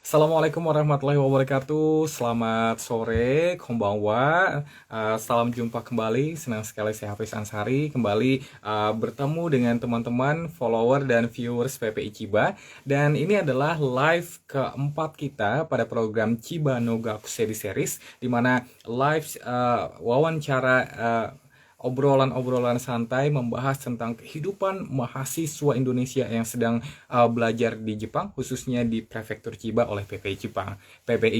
Assalamualaikum warahmatullahi wabarakatuh. Selamat sore, konbanwa. Salam jumpa kembali. Senang sekali saya Hafiz Ansari kembali bertemu dengan teman-teman, follower dan viewers PPI Chiba. Dan ini adalah live keempat kita pada program Chiba no Gakusei Series, di mana live wawancara obrolan-obrolan santai membahas tentang kehidupan mahasiswa Indonesia yang sedang belajar di Jepang, khususnya di Prefektur Chiba oleh PPI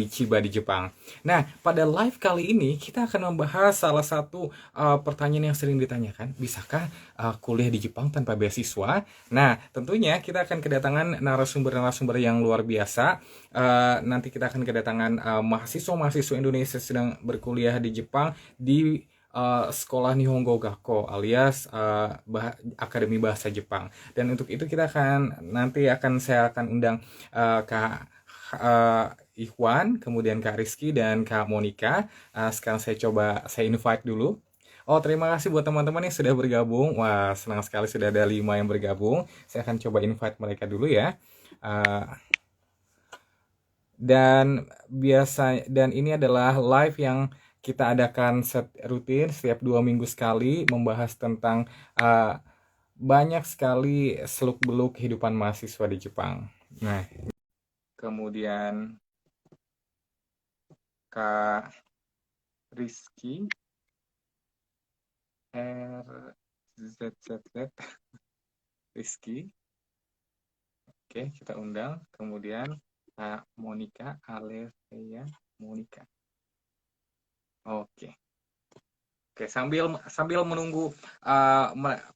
Chiba di Jepang. Nah, pada live kali ini kita akan membahas salah satu pertanyaan yang sering ditanyakan, bisakah kuliah di Jepang tanpa beasiswa? Nah, tentunya kita akan kedatangan narasumber-narasumber yang luar biasa. Nanti kita akan kedatangan mahasiswa-mahasiswa Indonesia sedang berkuliah di Jepang di sekolah Nihongo Gakko alias Akademi Bahasa Jepang. Dan untuk itu kita saya akan undang Kak Ikhwan, kemudian Kak Rizky dan Kak Monica. Sekarang saya invite dulu. Oh, terima kasih buat teman-teman yang sudah bergabung. Wah, senang sekali sudah ada 5 yang bergabung. Saya akan coba invite mereka dulu ya. Uh, dan ini adalah live yang kita adakan rutin setiap 2 minggu sekali, membahas tentang uh, banyak sekali seluk-beluk kehidupan mahasiswa di Jepang. Nah, kemudian Kak Rizky RZZZ Rizky, oke, kita undang. Kemudian Kak Monica Alevia Monica. Oke. Oke, sambil menunggu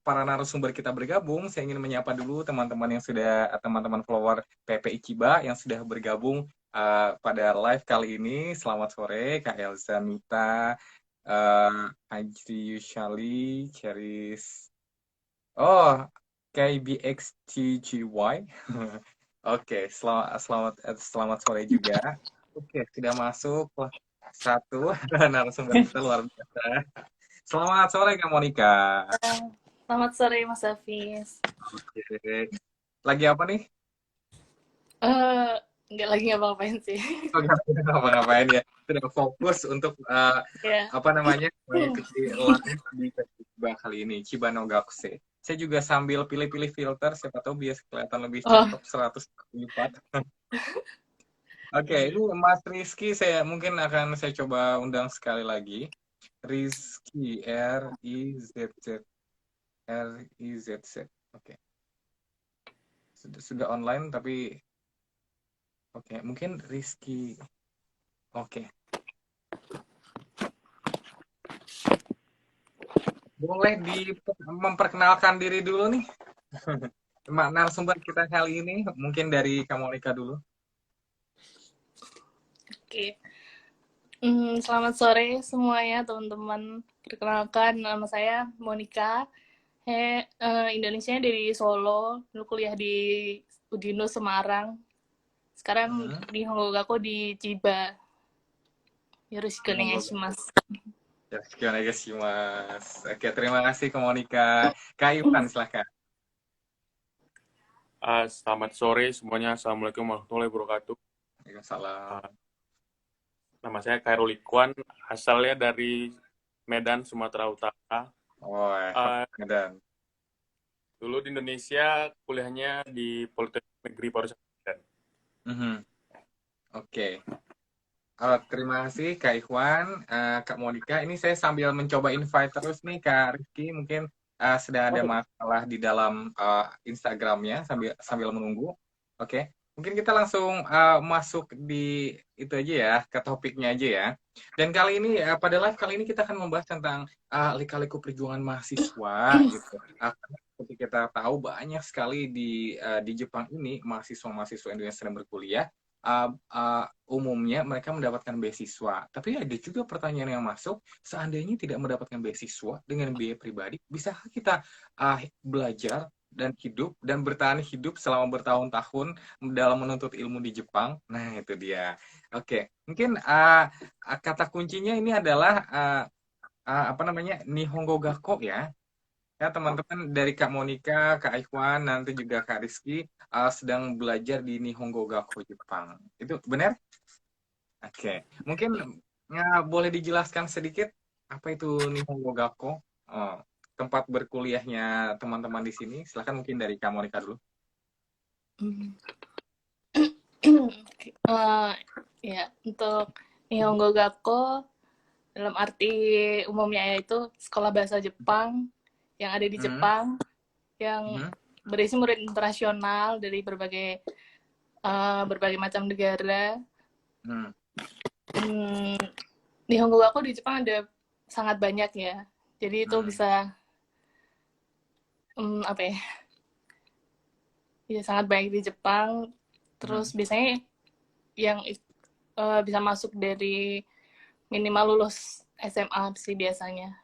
para narasumber kita bergabung, saya ingin menyapa dulu teman-teman follower PPI Chiba yang sudah bergabung pada live kali ini. Selamat sore, Kak Elza Mita, Ajri Yushali, Cheris. Oh, KBXTGY. Oke, selamat sore juga. Oke, sudah masuk satu narasumber kita luar biasa. Selamat sore Kak Monica. Selamat sore Mas Hafiz. Oke. Lagi apa nih? Eh, nggak lagi ngapa-ngapain sih. Oh, nggak ngapa-ngapain ya. Sudah fokus untuk Ya. mengikuti live di Chiba kali ini, Chiba no Gakusei. Saya juga sambil pilih-pilih filter, siapa tahu biar kelihatan lebih Oh, cakep 100 kali lipat. Oke, ini Mas Rizky saya mungkin akan saya coba undang sekali lagi. Rizky RIZZ. Oke. Sudah online tapi oke, mungkin Rizky. Oke. Boleh memperkenalkan diri dulu nih. Narasumber kita kali ini mungkin dari Kamolika dulu. oke. Selamat sore semuanya teman-teman. Perkenalkan nama saya Monica. Indonesia dari Solo. Dulu kuliah di Udino Semarang. Sekarang di Hongogaku di Chiba. Yoroshiku onegaishimasu. Ya, sekian aja sih Mas. Oke, terima kasih Komonika. Kak Ivan, silahkan. Selamat sore semuanya. Assalamualaikum warahmatullahi wabarakatuh. Waalaikumsalam. Nama saya Khairul Ikhwan, asalnya dari Medan, Sumatera Utara. Oh, Medan. Dulu di Indonesia kuliahnya di Politeknik Negeri Pariwisata Medan. Oke. Terima kasih Kak Ikhwan, Kak Monika. Ini saya sambil mencoba invite terus nih Kak Rizky. Mungkin sedang ada masalah di dalam Instagramnya sambil menunggu. Oke, mungkin kita langsung masuk di itu aja ya, ke topiknya aja ya. Dan kali ini pada live kali ini kita akan membahas tentang lika-liku perjuangan mahasiswa gitu. Seperti kita tahu banyak sekali di Jepang ini mahasiswa-mahasiswa Indonesia sedang berkuliah. Umumnya mereka mendapatkan beasiswa. Tapi ada juga pertanyaan yang masuk, seandainya tidak mendapatkan beasiswa dengan biaya pribadi, bisakah kita belajar dan hidup dan bertahan hidup selama bertahun-tahun dalam menuntut ilmu di Jepang? Nah, itu dia. Oke, mungkin kata kuncinya ini adalah apa namanya Nihongo Gakko ya. Ya, teman-teman dari Kak Monica, Kak Ikhwan, nanti juga Kak Rizky sedang belajar di Nihongo Gakko Jepang. Itu benar? Oke. Mungkin boleh dijelaskan sedikit apa itu Nihongo Gakko? Oh, tempat berkuliahnya teman-teman di sini. Silakan mungkin dari Kak Monica dulu. Hmm. Eh, ya, untuk Nihongo Gakko dalam arti umumnya yaitu sekolah bahasa Jepang yang ada di Hmm. Jepang yang Hmm. berisi murid internasional dari berbagai macam negara. Hmm. Nihongo Gakko di Jepang ada sangat banyak ya. Jadi itu bisa apa ya? Ya sangat baik di Jepang. Terus biasanya yang bisa masuk dari minimal lulus SMA sih biasanya.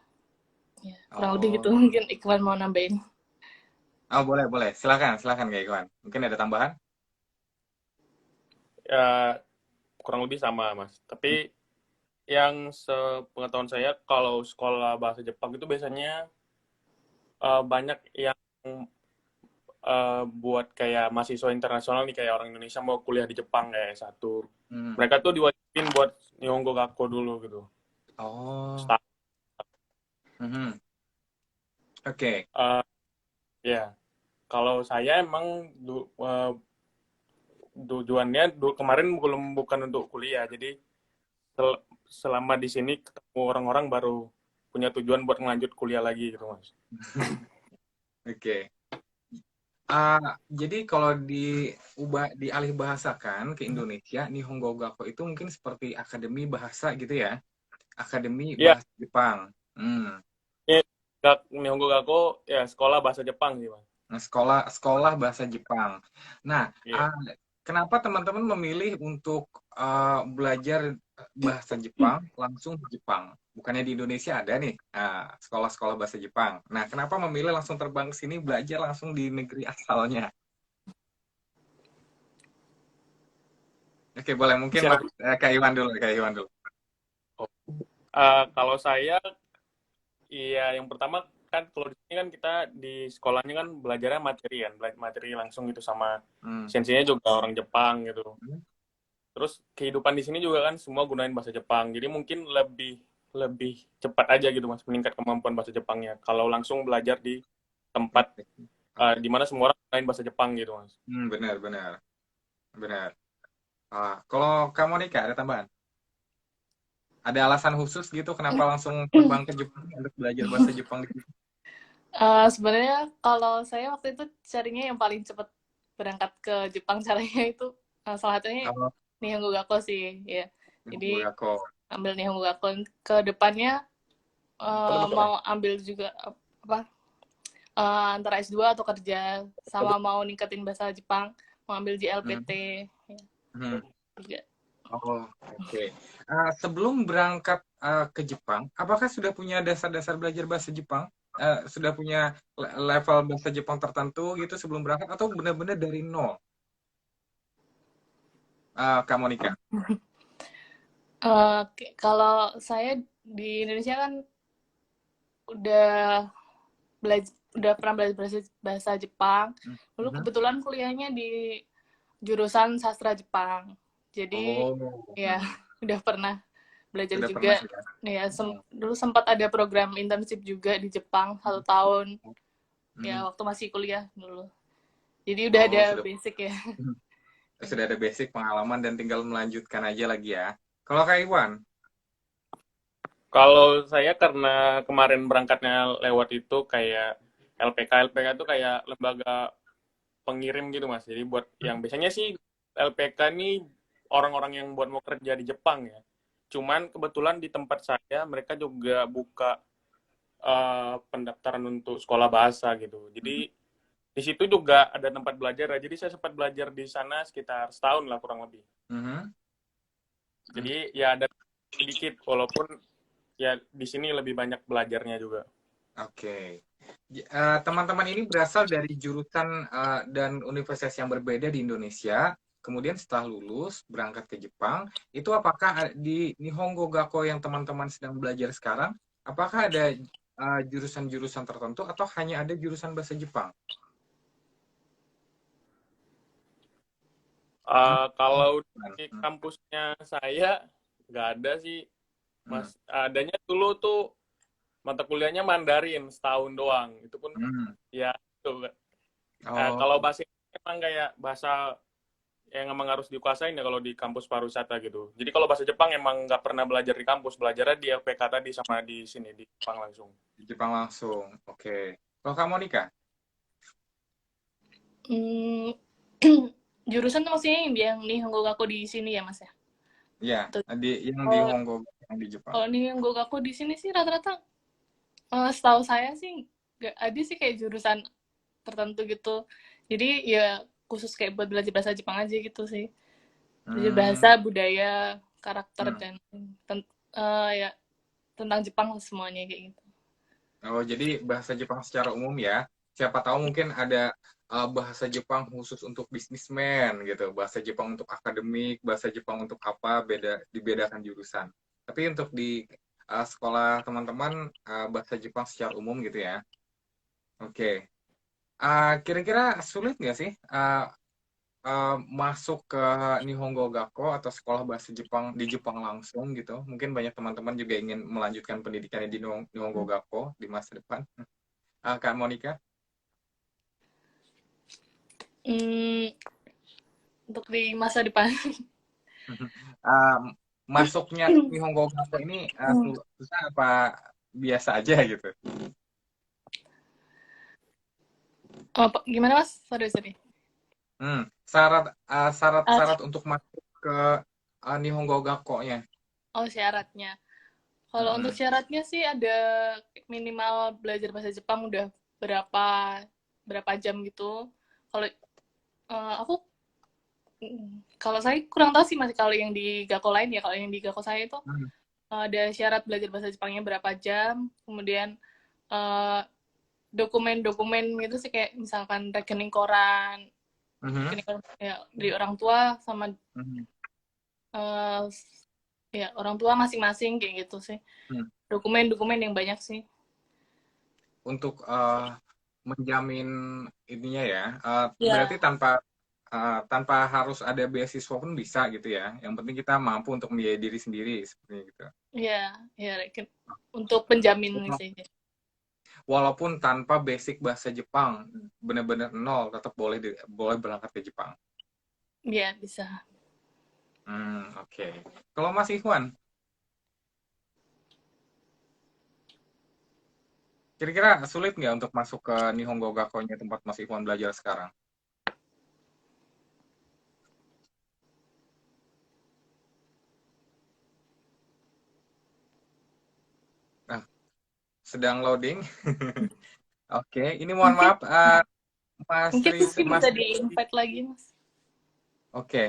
Ya, kurang lebih gitu. Mungkin Iqbal mau nambahin. Oh, boleh, boleh. Silakan, silakan Kak Ikhwan. Mungkin ada tambahan? Ya, kurang lebih sama, Mas. Tapi yang sepengetahuan saya, kalau sekolah bahasa Jepang itu biasanya banyak yang buat kayak mahasiswa internasional nih, kayak orang Indonesia mau kuliah di Jepang kayak satu. Mereka tuh diwajibin buat Nihongo Gakko dulu gitu. Oh. Start. Oke. Ya, kalau saya emang tujuannya kemarin bukan untuk kuliah, jadi selama di sini ketemu orang-orang baru punya tujuan buat ngelanjut kuliah lagi gitu, Mas. Oke. Jadi kalau dialih bahasakan ke Indonesia, Nihongo Gakko itu mungkin seperti akademi bahasa gitu ya, akademi Iya, bahasa Jepang. ini Nihongo Gakko ya sekolah bahasa Jepang sih, Mas. Nah, sekolah bahasa Jepang. Nah, Iya. kenapa teman-teman memilih untuk belajar bahasa Jepang langsung di Jepang? Bukannya di Indonesia ada nih sekolah-sekolah bahasa Jepang. Nah, kenapa memilih langsung terbang ke sini belajar langsung di negeri asalnya? Oke, boleh mungkin Siapa? Kak Iwan dulu, Kak Iwan dulu. Kalau saya, iya yang pertama kan kalau di sini kan kita di sekolahnya kan belajarnya materi kan, belajar materi langsung gitu sama sensinya juga orang Jepang gitu. Terus kehidupan di sini juga kan semua gunain bahasa Jepang, jadi mungkin lebih lebih cepat aja gitu Mas, meningkat kemampuan bahasa Jepangnya. Kalau langsung belajar di tempat di mana semua orang gunain bahasa Jepang gitu Mas. Benar, benar, benar. Kalau kamu nih Kak, ada tambahan? Ada alasan khusus gitu kenapa langsung terbang ke Jepang untuk belajar bahasa Jepang di sini? Sebenarnya kalau saya waktu itu carinya yang paling cepat berangkat ke Jepang caranya itu salah satunya Kalau Nihongo Gakko sih ya. Jadi Gakko. ambil Nihongo Gakko ke depannya mau ambil juga apa antara S2 atau kerja sama mau ningkatin bahasa Jepang mau ambil JLPT ya, juga. Oh, oke. Sebelum berangkat ke Jepang, apakah sudah punya dasar-dasar belajar bahasa Jepang? Sudah punya level bahasa Jepang tertentu gitu sebelum berangkat atau benar-benar dari nol? Kak Monica. Kalau saya di Indonesia kan udah udah pernah belajar bahasa Jepang. Dulu kebetulan kuliahnya di jurusan sastra Jepang. Jadi ya udah pernah belajar Sudah juga. pernah Ya dulu sempat ada program internship juga di Jepang 1 tahun. Ya waktu masih kuliah dulu. Jadi udah ada basic ya. Sudah ada basic pengalaman dan tinggal melanjutkan aja lagi ya. Kalau Kak Iwan? Kalau saya karena kemarin berangkatnya lewat itu kayak LPK itu kayak lembaga pengirim gitu Mas. Jadi buat yang biasanya sih LPK ini orang-orang yang buat mau kerja di Jepang ya. Cuman kebetulan di tempat saya mereka juga buka pendaftaran untuk sekolah bahasa gitu. Jadi di situ juga ada tempat belajar. Jadi saya sempat belajar di sana sekitar setahun lah kurang lebih. Jadi ya ada sedikit walaupun ya di sini lebih banyak belajarnya juga. Oke. Teman-teman ini berasal dari jurusan dan universitas yang berbeda di Indonesia. Kemudian setelah lulus berangkat ke Jepang, itu apakah di Nihongo Gakko yang teman-teman sedang belajar sekarang, apakah ada jurusan-jurusan tertentu atau hanya ada jurusan bahasa Jepang? Kalau di Hmm. kampusnya saya nggak ada sih, Hmm. Mas. Adanya dulu tuh mata kuliahnya Mandarin setahun doang. Itu pun Hmm. ya itu. Kalau Oh, bahasa Inggris emang kayak bahasa yang emang harus dikuasain ya kalau di kampus pariwisata gitu. Jadi kalau bahasa Jepang emang nggak pernah belajar di kampus, belajarnya di LPK tadi sama di sini di Jepang langsung. di Jepang langsung. Oke. Kalau kamu Monica? Hmm, jurusan tuh maksudnya yang Nihongo Gakko di sini ya, Mas ya? Iya, Atau- yang di Kalau Honggo, yang di Jepang. kalau Nihongo Gakko di sini sih rata-rata, setahu saya sih nggak ada sih kayak jurusan tertentu gitu. Jadi ya khusus kayak buat belajar bahasa Jepang aja gitu sih. Belajar bahasa, Hmm. budaya, karakter, Hmm. dan ya tentang Jepang lah semuanya kayak gitu. Oh, jadi bahasa Jepang secara umum ya. Siapa tahu mungkin ada bahasa Jepang khusus untuk bisnismen gitu, bahasa Jepang untuk akademik, bahasa Jepang untuk apa, beda dibedakan jurusan. Tapi untuk di sekolah teman-teman bahasa Jepang secara umum gitu ya. Oke. Kira-kira sulit nggak sih masuk ke Nihongo Gakko atau sekolah bahasa Jepang di Jepang langsung gitu? Mungkin banyak teman-teman juga ingin melanjutkan pendidikannya di Nihongo Gakko di masa depan. Kak Monica, Hmm, untuk di masa depan. uh, masuknya Nihongo Gakko ini susah apa biasa aja gitu? Gimana Mas? Sorry, sorry. Ah, Syarat-syarat untuk masuk ke Nihongo Gakko-nya. syaratnya. Kalau untuk Mm-mm. syaratnya sih ada minimal belajar bahasa Jepang udah berapa berapa jam gitu. Kalau aku kalau saya kurang tahu sih masih kalau yang di Gakko lain ya. Kalau yang di Gakko saya itu Hmm. ada syarat belajar bahasa Jepangnya berapa jam, kemudian eh, dokumen-dokumen gitu sih kayak misalkan Mhm. rekening koran ya dari orang tua sama Mhm. eh, ya orang tua masing-masing kayak gitu sih. Hmm. Dokumen-dokumen yang banyak sih. Untuk menjamin ininya ya, berarti Ya, tanpa harus ada beasiswa pun bisa gitu ya. Yang penting kita mampu untuk membiayai diri sendiri seperti itu. ya, ya, untuk penjamin sih. Walaupun tanpa basic bahasa Jepang, benar-benar nol, tetap boleh berangkat ke Jepang. Ya, bisa. Oke. Kalau Mas Ikhwan, kira-kira sulit nggak untuk masuk ke Nihongo Gakko-nya tempat Mas Ikhwan belajar sekarang? Nah, sedang loading. Oke, ini mohon Mungkin maaf, mungkin Rizky Mas bisa Rizky. di-invite lagi, Mas. Oke,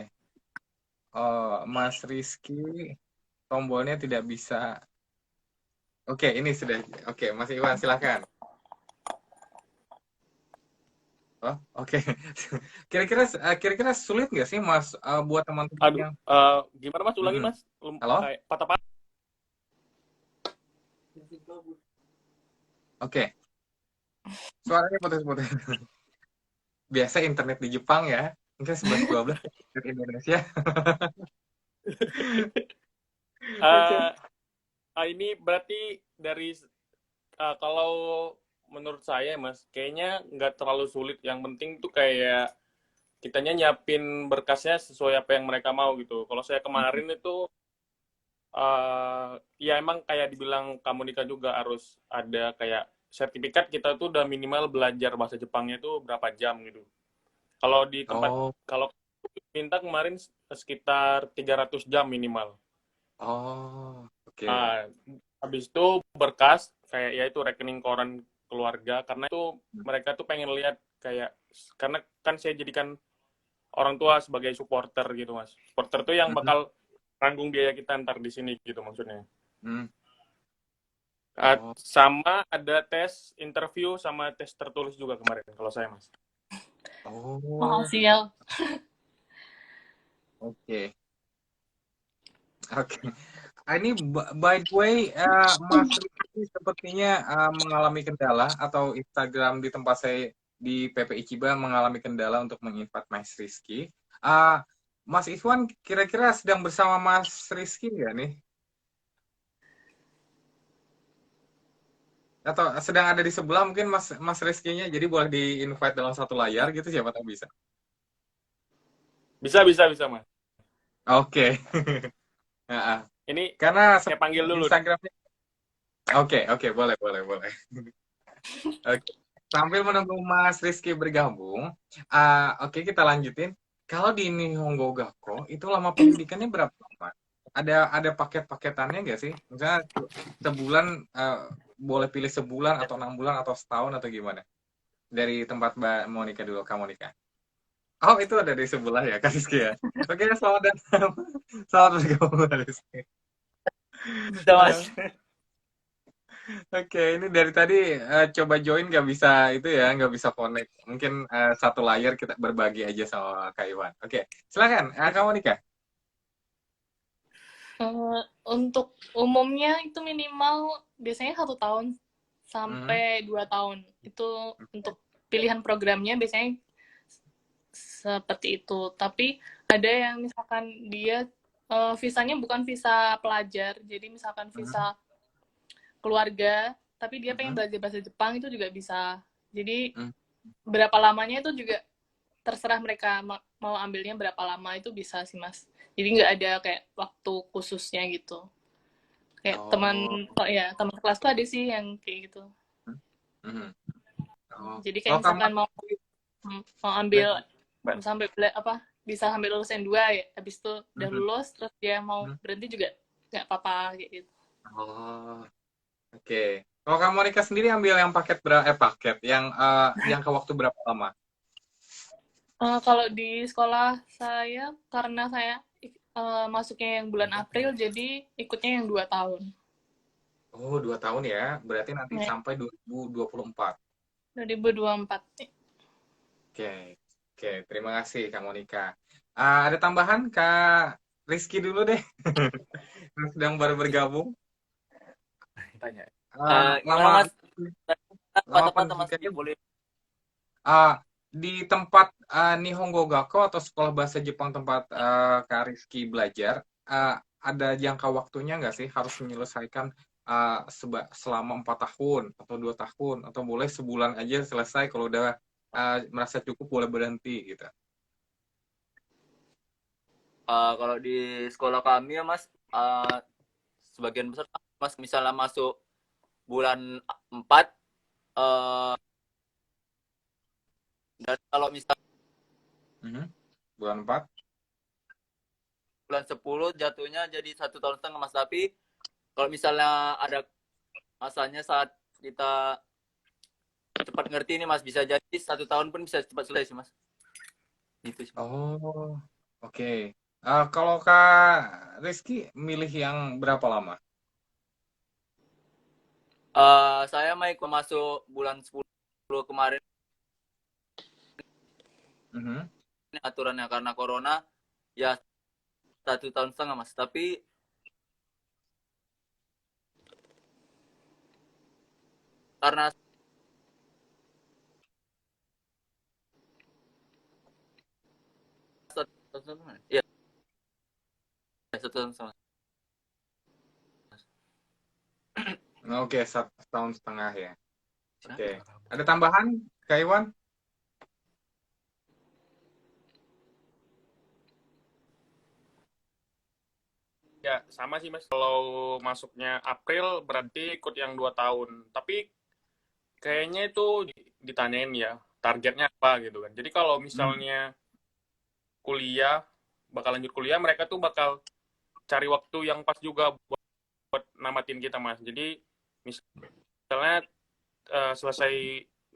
Mas Rizky, tombolnya tidak bisa. Oke, ini sudah. Oke, Mas Iwan, silakan. Oh, oke. Kira-kira sulit nggak sih, Mas, buat teman-teman Aduh, yang. gimana Mas? Ulangi Mm-mm. Mas. Halo? Kayak patah-patah. Oke, suaranya putus-putus. Biasa internet di Jepang ya, mungkin 11-12 di Indonesia. Oke. Uh, ini berarti dari kalau menurut saya Mas, kayaknya nggak terlalu sulit. Yang penting tuh kayak kitanya nyiapin berkasnya sesuai apa yang mereka mau gitu. Kalau saya kemarin itu ya emang kayak dibilang kamu nikah juga harus ada kayak sertifikat kita tuh udah minimal belajar bahasa Jepangnya tuh berapa jam gitu. Kalau di tempat Oh, kalau minta kemarin sekitar 300 jam minimal. oh, oke. Nah, habis itu berkas kayak ya itu rekening koran keluarga karena itu mereka tuh pengen lihat kayak karena kan saya jadikan orang tua sebagai supporter gitu Mas. Supporter tuh yang Mhm. bakal tanggung biaya kita ntar di sini gitu maksudnya. Hmm. Oh, Sama ada tes interview sama tes tertulis juga kemarin kalau saya Mas. oh, Makasih ya. oke. Oke. Ini by the way, Mas Rizky sepertinya mengalami kendala atau Instagram di tempat saya di PPI Ciba mengalami kendala untuk menginvite Mas Rizky. Uh, Mas Ikhwan kira-kira sedang bersama Mas Rizky nggak nih? Atau sedang ada di sebelah mungkin Mas Rizky-nya, jadi boleh di-invite dalam satu layar gitu, siapa tahu bisa. Bisa, bisa, bisa, Mas. Oke. Nah, Ini karena saya panggil dulu nih. Instagramnya. Oke, boleh, boleh, boleh. Oke. Sambil menunggu Mas Rizky bergabung, oke kita lanjutin. Kalau di Nihongo Gakko itu lama pendidikannya berapa lama? Ada paket-paketannya nggak sih? Misalnya sebulan boleh pilih sebulan atau 6 bulan atau setahun atau gimana? Dari tempat Mbak Monica dulu, Kak Monica. Oh itu ada di sebelah ya, Kak Rizky ya. Oke, selamat datang. Selamat bergabung, Kak Rizky. Bisa, Mas. Oke, ini dari tadi coba join nggak bisa itu ya, nggak bisa connect. Mungkin satu layar kita berbagi aja sama Kak Iwan. Oke, silakan, Kak Monica. Untuk umumnya itu minimal biasanya 1 tahun Mhm, sampai 2 tahun. Itu untuk pilihan programnya biasanya seperti itu. Tapi ada yang misalkan dia visanya bukan visa pelajar, jadi misalkan mhm, visa keluarga, tapi dia pengen mhm, belajar bahasa Jepang itu juga bisa. Jadi mhm. berapa lamanya itu juga terserah mereka mau ambilnya berapa lama itu bisa sih Mas. Jadi nggak ada kayak waktu khususnya gitu. Kayak teman Oh, oh ya teman kelas tuh ada sih yang kayak gitu. mhm. Oh, Jadi kayak kalau kamu misalkan mau ambil Baik, Mbak. sampai apa bisa sampai lulus N2 ya, habis itu udah Mhm, lulus terus dia mau mhm. berhenti juga nggak apa-apa kayak gitu. Oh, oke. Kalau kamu Monica sendiri ambil yang paket paket yang yang ke waktu berapa lama? Kalau di sekolah saya karena saya masuknya yang bulan April jadi ikutnya yang 2 tahun. Oh, 2 tahun ya. Berarti nanti Ya, sampai 2024. 2024. Oke, oke. Terima kasih Kak Monica. Ada tambahan Kak Rizky dulu deh. Yang sedang baru bergabung. Tanya. Gimana, Lama Mas? lama Kata-kata Mas pendidikannya boleh. ah, di tempat Nihongo Gakko atau sekolah bahasa Jepang tempat Kak Rizky belajar, ada jangka waktunya nggak sih harus menyelesaikan selama 4 tahun atau 2 tahun atau boleh sebulan aja selesai kalau udah merasa cukup boleh berhenti gitu. Kalau di sekolah kami ya Mas, sebagian besar Mas misalnya masuk bulan 4 uh, dan kalau misal Mhm. Bulan 4. bulan 10 jatuhnya jadi 1 tahun setengah Mas. Tapi kalau misalnya ada masanya saat kita cepat ngerti ini Mas, bisa jadi 1 tahun pun bisa cepat selesai sih Mas. Gitu sih. Oh, oke. Kalau Kak Rizky milih yang berapa lama? Saya mau masuk bulan 10 kemarin Mhm. aturannya karena corona ya 1 tahun setengah Mas. Tapi karena 1 tahun setengah, ya 1 tahun setengah. Oke, 1 tahun setengah ya. Oke. Ada tambahan, Kak Iwan? Ya, sama sih, Mas. Kalau masuknya April, berarti ikut yang 2 tahun. Tapi kayaknya itu ditanyain ya, targetnya apa gitu kan. Jadi kalau Hmm. misalnya kuliah, bakal lanjut kuliah, mereka tuh bakal cari waktu yang pas juga buat namatin kita, Mas. Jadi, misalnya selesai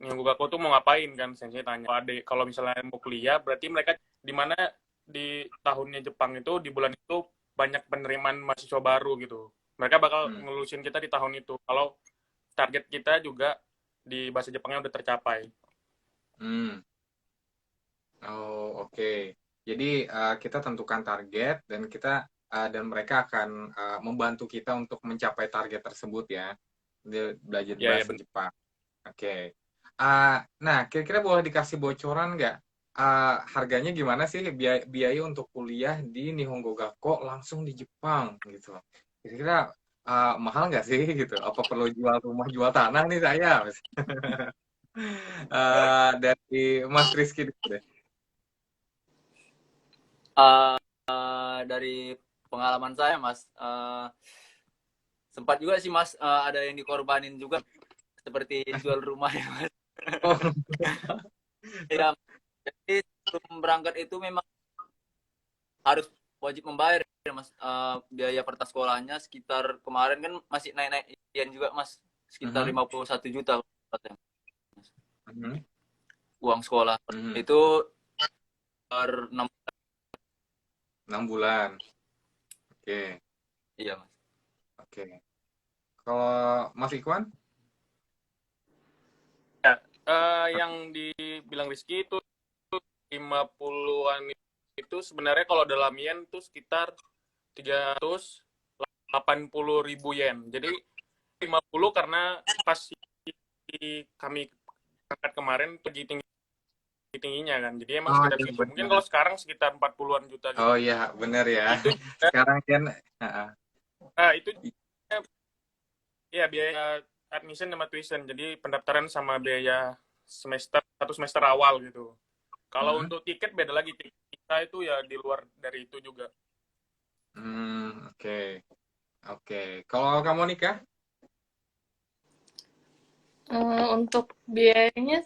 minggu aku tuh mau ngapain kan, sensei tanya. Kalau misalnya mau kuliah, berarti mereka di mana di tahunnya Jepang itu, di bulan itu banyak penerimaan mahasiswa baru gitu. Mereka bakal Hmm. ngelulusin kita di tahun itu. Kalau target kita juga di bahasa Jepangnya udah tercapai. Hmm. Oh, oke. Jadi kita tentukan target dan dan mereka akan membantu kita untuk mencapai target tersebut ya. Dia belajar Ya, ya bahasa benar. Jepang. Oke. Nah, kira-kira boleh dikasih bocoran nggak? Harganya gimana sih biaya untuk kuliah di Nihongo Gakko langsung di Jepang gitu? Kira-kira mahal nggak sih gitu? Apa perlu jual rumah, jual tanah nih saya? Dari Mas Rizky dulu deh. Dari pengalaman saya Mas, sempat juga sih Mas, ada yang dikorbanin juga seperti jual rumah ya Mas. Oh, Ya, jadi sebelum berangkat itu memang harus wajib membayar ya Mas. Biaya pertas sekolahnya sekitar kemarin kan masih naik-naik juga Mas, sekitar mhm, 51 juta mhm, uang sekolah. mhm. Itu per 6. 6 bulan. Oke, Iya Mas. oke. Kalau Mas Ikhwan? Yang dibilang Rizky itu 50-an itu sebenarnya kalau dalam yen itu sekitar 380.000 yen. Jadi 50 karena pas kami berangkat kemarin pergi tingginya kan. Jadi emang Oh sekitar iya segitu. Mungkin benar. kalau sekarang sekitar 40-an juta Oh gitu. iya benar ya. Itu Sekarang kan itu ya biaya admission sama tuition. Jadi pendaftaran sama biaya satu semester awal gitu. Kalau hmm, untuk tiket beda lagi. Tiket kita itu ya di luar dari itu juga. oke. Oke. Kalau kamu nikah? Untuk biayanya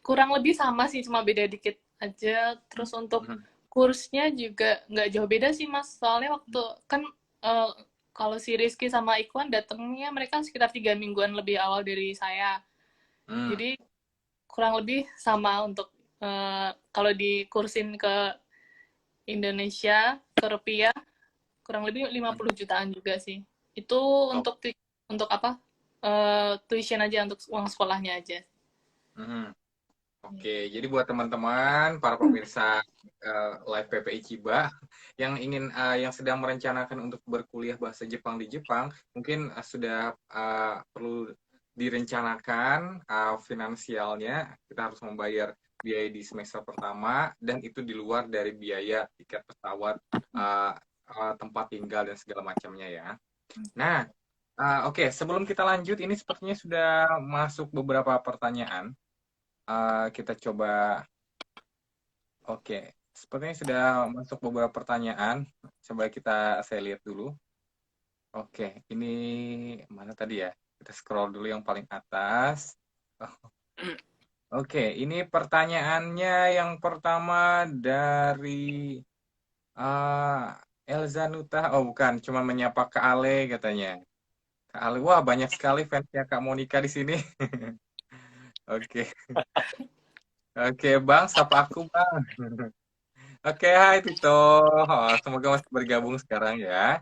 kurang lebih sama sih, cuma beda dikit aja. Terus untuk Mhm, kursnya juga nggak jauh beda sih Mas. Soalnya waktu kan eh, kalau si Rizky sama Ikhwan datangnya mereka sekitar 3 mingguan lebih awal dari saya. hmm, Jadi kurang lebih sama untuk kalau dikursin ke Indonesia, ke rupiah, kurang lebih 50 jutaan juga sih. Itu oh, untuk apa? Tuition aja, untuk uang sekolahnya aja. mhm. Oke, jadi buat teman-teman, para pemirsa Live PPI Chiba yang sedang merencanakan untuk berkuliah bahasa Jepang di Jepang, mungkin sudah perlu direncanakan finansialnya. Kita harus membayar biaya di semester pertama dan itu di luar dari biaya tiket pesawat, uh, tempat tinggal dan segala macamnya ya. Nah, oke, sebelum kita lanjut, ini sepertinya sudah masuk beberapa pertanyaan. Kita coba. Oke, sepertinya sudah masuk beberapa pertanyaan. Coba saya lihat dulu. Oke, ini mana tadi ya? Kita scroll dulu yang paling atas. Oke, ini pertanyaannya yang pertama dari Elza Nuta. Oh, bukan, cuma menyapa Kak Ale katanya. Kak Ale, wah banyak sekali fansnya Kak Monica di sini. Oke, oke Bang, sapa aku Bang. Oke, hai Tito. Oh, semoga masih bergabung sekarang ya.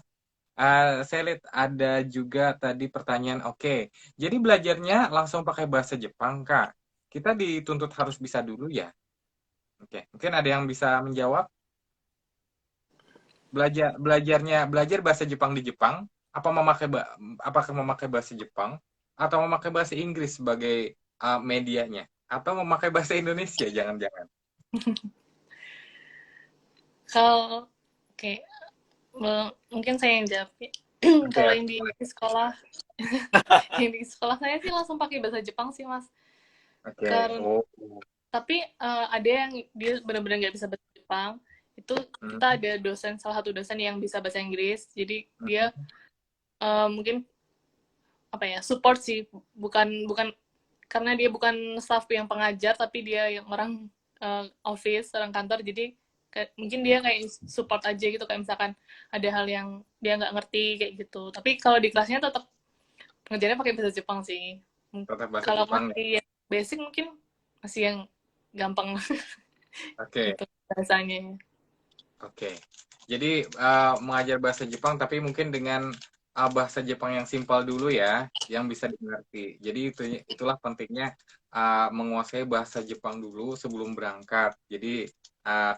Saya lihat ada juga tadi pertanyaan. Oke, jadi belajarnya langsung pakai bahasa Jepang, Kak. Kita dituntut harus bisa dulu ya. Oke, mungkin ada yang bisa menjawab. Belajar bahasa Jepang di Jepang, apakah memakai bahasa Jepang atau memakai bahasa Inggris sebagai medianya atau memakai bahasa Indonesia jangan-jangan. Kalau oke, mungkin saya yang jawab ya. Oke, Kalau oke, yang di boleh. sekolah, yang di sekolah saya sih langsung pakai bahasa Jepang sih Mas. Oke. Karena Oh. tapi ada yang dia benar-benar nggak bisa bahasa Jepang. Itu Hmm, kita ada salah satu dosen yang bisa bahasa Inggris. Jadi dia hmm, mungkin apa ya, support sih, bukan bukan karena dia bukan staff yang pengajar, tapi dia yang orang office, orang kantor. Jadi mungkin dia kayak support aja gitu, kayak misalkan ada hal yang dia nggak ngerti kayak gitu. Tapi kalau di kelasnya tetap pengajarnya pakai bahasa Jepang sih. tetap bahasa Kalau Jepang. masih yang basic mungkin masih yang gampang Oke. gitu bahasanya. Oke, jadi mengajar bahasa Jepang tapi mungkin dengan bahasa Jepang yang simpel dulu ya, yang bisa dimengerti. Jadi itulah pentingnya menguasai bahasa Jepang dulu sebelum berangkat. Jadi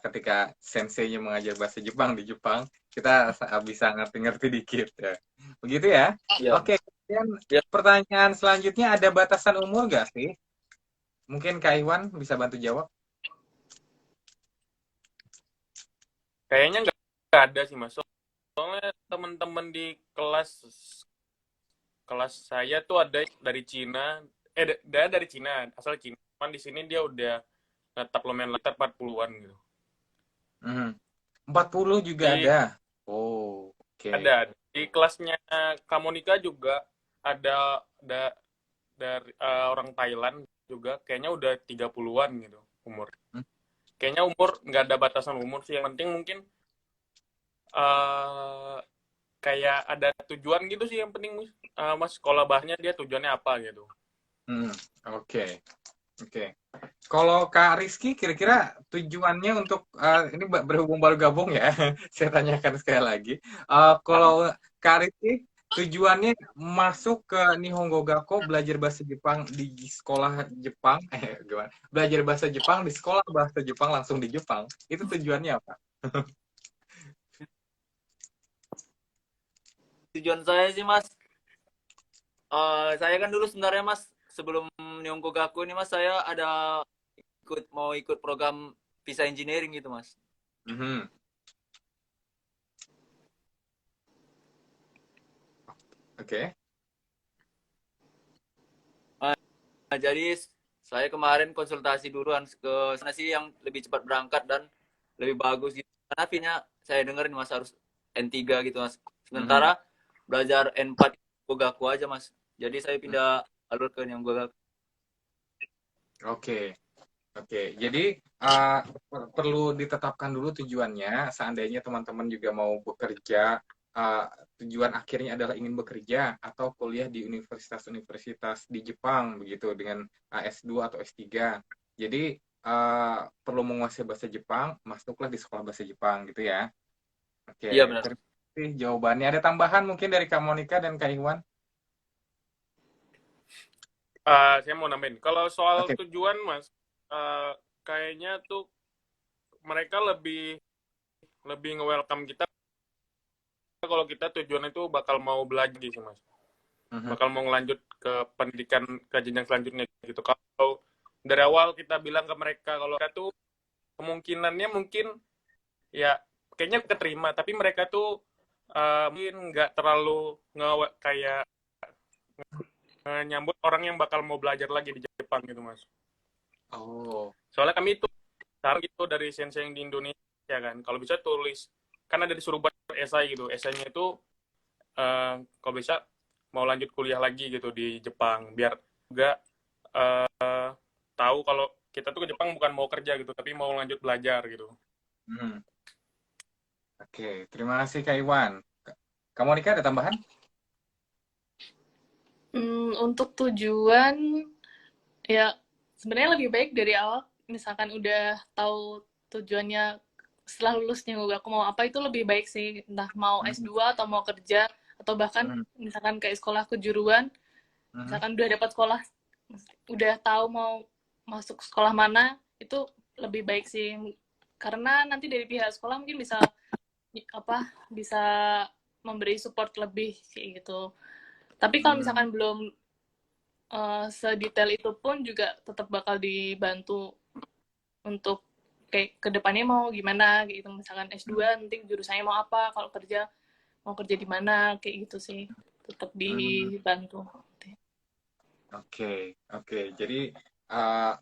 ketika senseinya mengajar bahasa Jepang di Jepang, kita bisa ngerti-ngerti dikit ya. Begitu ya? Iya. Oke, Dan Ya, pertanyaan selanjutnya, ada batasan umur nggak sih? Mungkin Kak Iwan bisa bantu jawab. Kayaknya nggak ada sih Mas. Soalnya teman-teman di kelas kelas saya tuh ada dari Cina, dari Cina, asal Cina. Cuman di sini dia udah tetap lumayan latar 40-an gitu. Hmm. 40 juga Di ada. Oh, oke. ada di kelasnya Kamonika juga ada dari orang Thailand juga kayaknya udah 30-an gitu umur. Hmm. Kayaknya umur nggak ada batasan umur sih. Yang penting mungkin eh kayak ada tujuan gitu sih yang penting Mas sekolah bahasnya dia tujuannya apa gitu. Hmm, oke. Oke. Kalau Kak Rizky kira-kira tujuannya untuk ini berhubung baru gabung ya, saya tanyakan sekali lagi. Kalau Kak Rizky tujuannya masuk ke Nihongo Gakko belajar bahasa Jepang di sekolah Jepang, gimana? Belajar bahasa Jepang di sekolah bahasa Jepang langsung di Jepang. Itu tujuannya apa? tujuan saya sih Mas, saya kan dulu sebenarnya Mas, sebelum Nyongko Gaku ini Mas, saya ada mau ikut program visa engineering gitu Mas. Mhm. Oke. Nah, jadi saya kemarin konsultasi duluan ke sana sih yang lebih cepat berangkat dan lebih bagus gitu. Karena fee-nya saya dengerin Mas harus N3 gitu Mas. Mhm. Sementara belajar N4 Gogaku aja Mas. Jadi saya pindah alur ke yang Gogaku. Oke. Oke, jadi perlu ditetapkan dulu tujuannya. Seandainya teman-teman juga mau bekerja, uh, tujuan akhirnya adalah ingin bekerja atau kuliah di universitas-universitas di Jepang, begitu dengan S2 atau S3. Jadi perlu menguasai bahasa Jepang, masuklah di sekolah bahasa Jepang, gitu ya. Iya Oke, benar. terima kasih jawabannya. Ada tambahan mungkin dari Kak Monica dan Kak Iwan? Saya mau nambahin kalau soal Oke. tujuan Mas, kayaknya tuh mereka lebih lebih nge-welcome kita kalau kita tujuan itu bakal mau belajar sih Mas, Mhm. bakal mau ngelanjut ke pendidikan ke jenjang selanjutnya gitu. Kalau dari awal kita bilang ke mereka kalau mereka tuh kemungkinannya mungkin ya kayaknya keterima, tapi mereka tuh mungkin nggak terlalu kayak nyambut orang yang bakal mau belajar lagi di Jepang gitu Mas. Oh. Soalnya kami itu sekarang gitu dari sensei yang di Indonesia kan, kalau bisa tulis kan ada disuruh buat esai gitu, esainya itu kalau bisa mau lanjut kuliah lagi gitu di Jepang biar juga tahu kalau kita tuh ke Jepang bukan mau kerja gitu tapi mau lanjut belajar gitu. Mhm. Oke, terima kasih Kak Iwan. Kak Monica ada tambahan? Untuk tujuan, ya sebenarnya lebih baik dari awal, misalkan udah tahu tujuannya setelah lulusnya aku mau apa, itu lebih baik sih, entah mau Mhm. S2 atau mau kerja, atau bahkan Mhm. misalkan kayak sekolah kejuruan, Mhm. misalkan udah dapat sekolah, udah tahu mau masuk sekolah mana, itu lebih baik sih, karena nanti dari pihak sekolah mungkin bisa apa, bisa memberi support lebih kayak gitu. Tapi kalau Hmm. misalkan belum sedetail itu pun juga tetap bakal dibantu untuk kayak kedepannya mau gimana gitu, misalkan S2 nanti jurusannya mau apa, kalau kerja mau kerja di mana kayak gitu sih, tetap Hmm. dibantu. Oke, oke. Jadi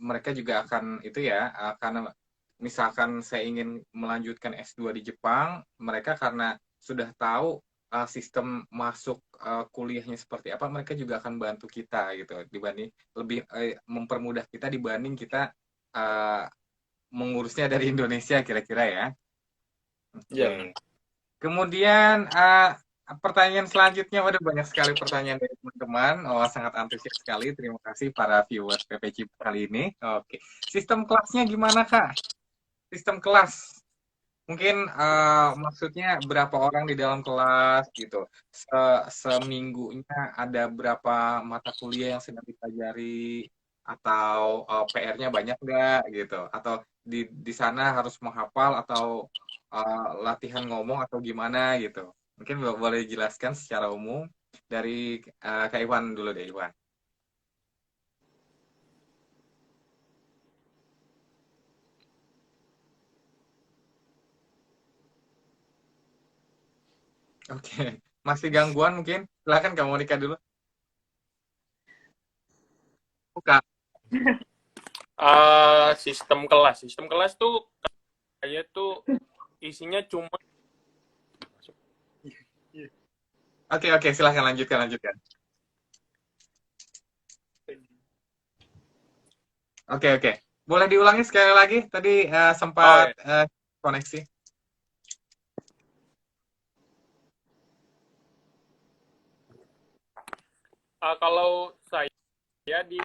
mereka juga akan itu ya, karena misalkan saya ingin melanjutkan S2 di Jepang, mereka karena sudah tahu sistem masuk kuliahnya seperti apa, mereka juga akan bantu kita gitu, dibanding lebih mempermudah kita dibanding kita uh, mengurusnya dari Indonesia kira-kira ya. Iya benar. Oke. Kemudian pertanyaan selanjutnya, ada banyak sekali pertanyaan dari teman-teman. Oh, sangat antusias sekali. Terima kasih para viewers PPC kali ini. Oke, sistem kelasnya gimana Kak? Sistem kelas. Mungkin maksudnya berapa orang di dalam kelas gitu. Seminggunya ada berapa mata kuliah yang sedang dipelajari, atau PR-nya banyak nggak gitu, atau di sana harus menghafal atau latihan ngomong atau gimana gitu. Mungkin boleh jelaskan secara umum. Dari Kak Iwan dulu deh, Iwan. Oke, masih gangguan mungkin? Silakan Kak Monica dulu. Buka. Sistem kelas tuh kayak tuh isinya cuma Oke, oke, silahkan lanjutkan, lanjutkan. Oke, oke. Boleh diulangi sekali lagi? Tadi oh sempat ya. koneksi. Kalau saya di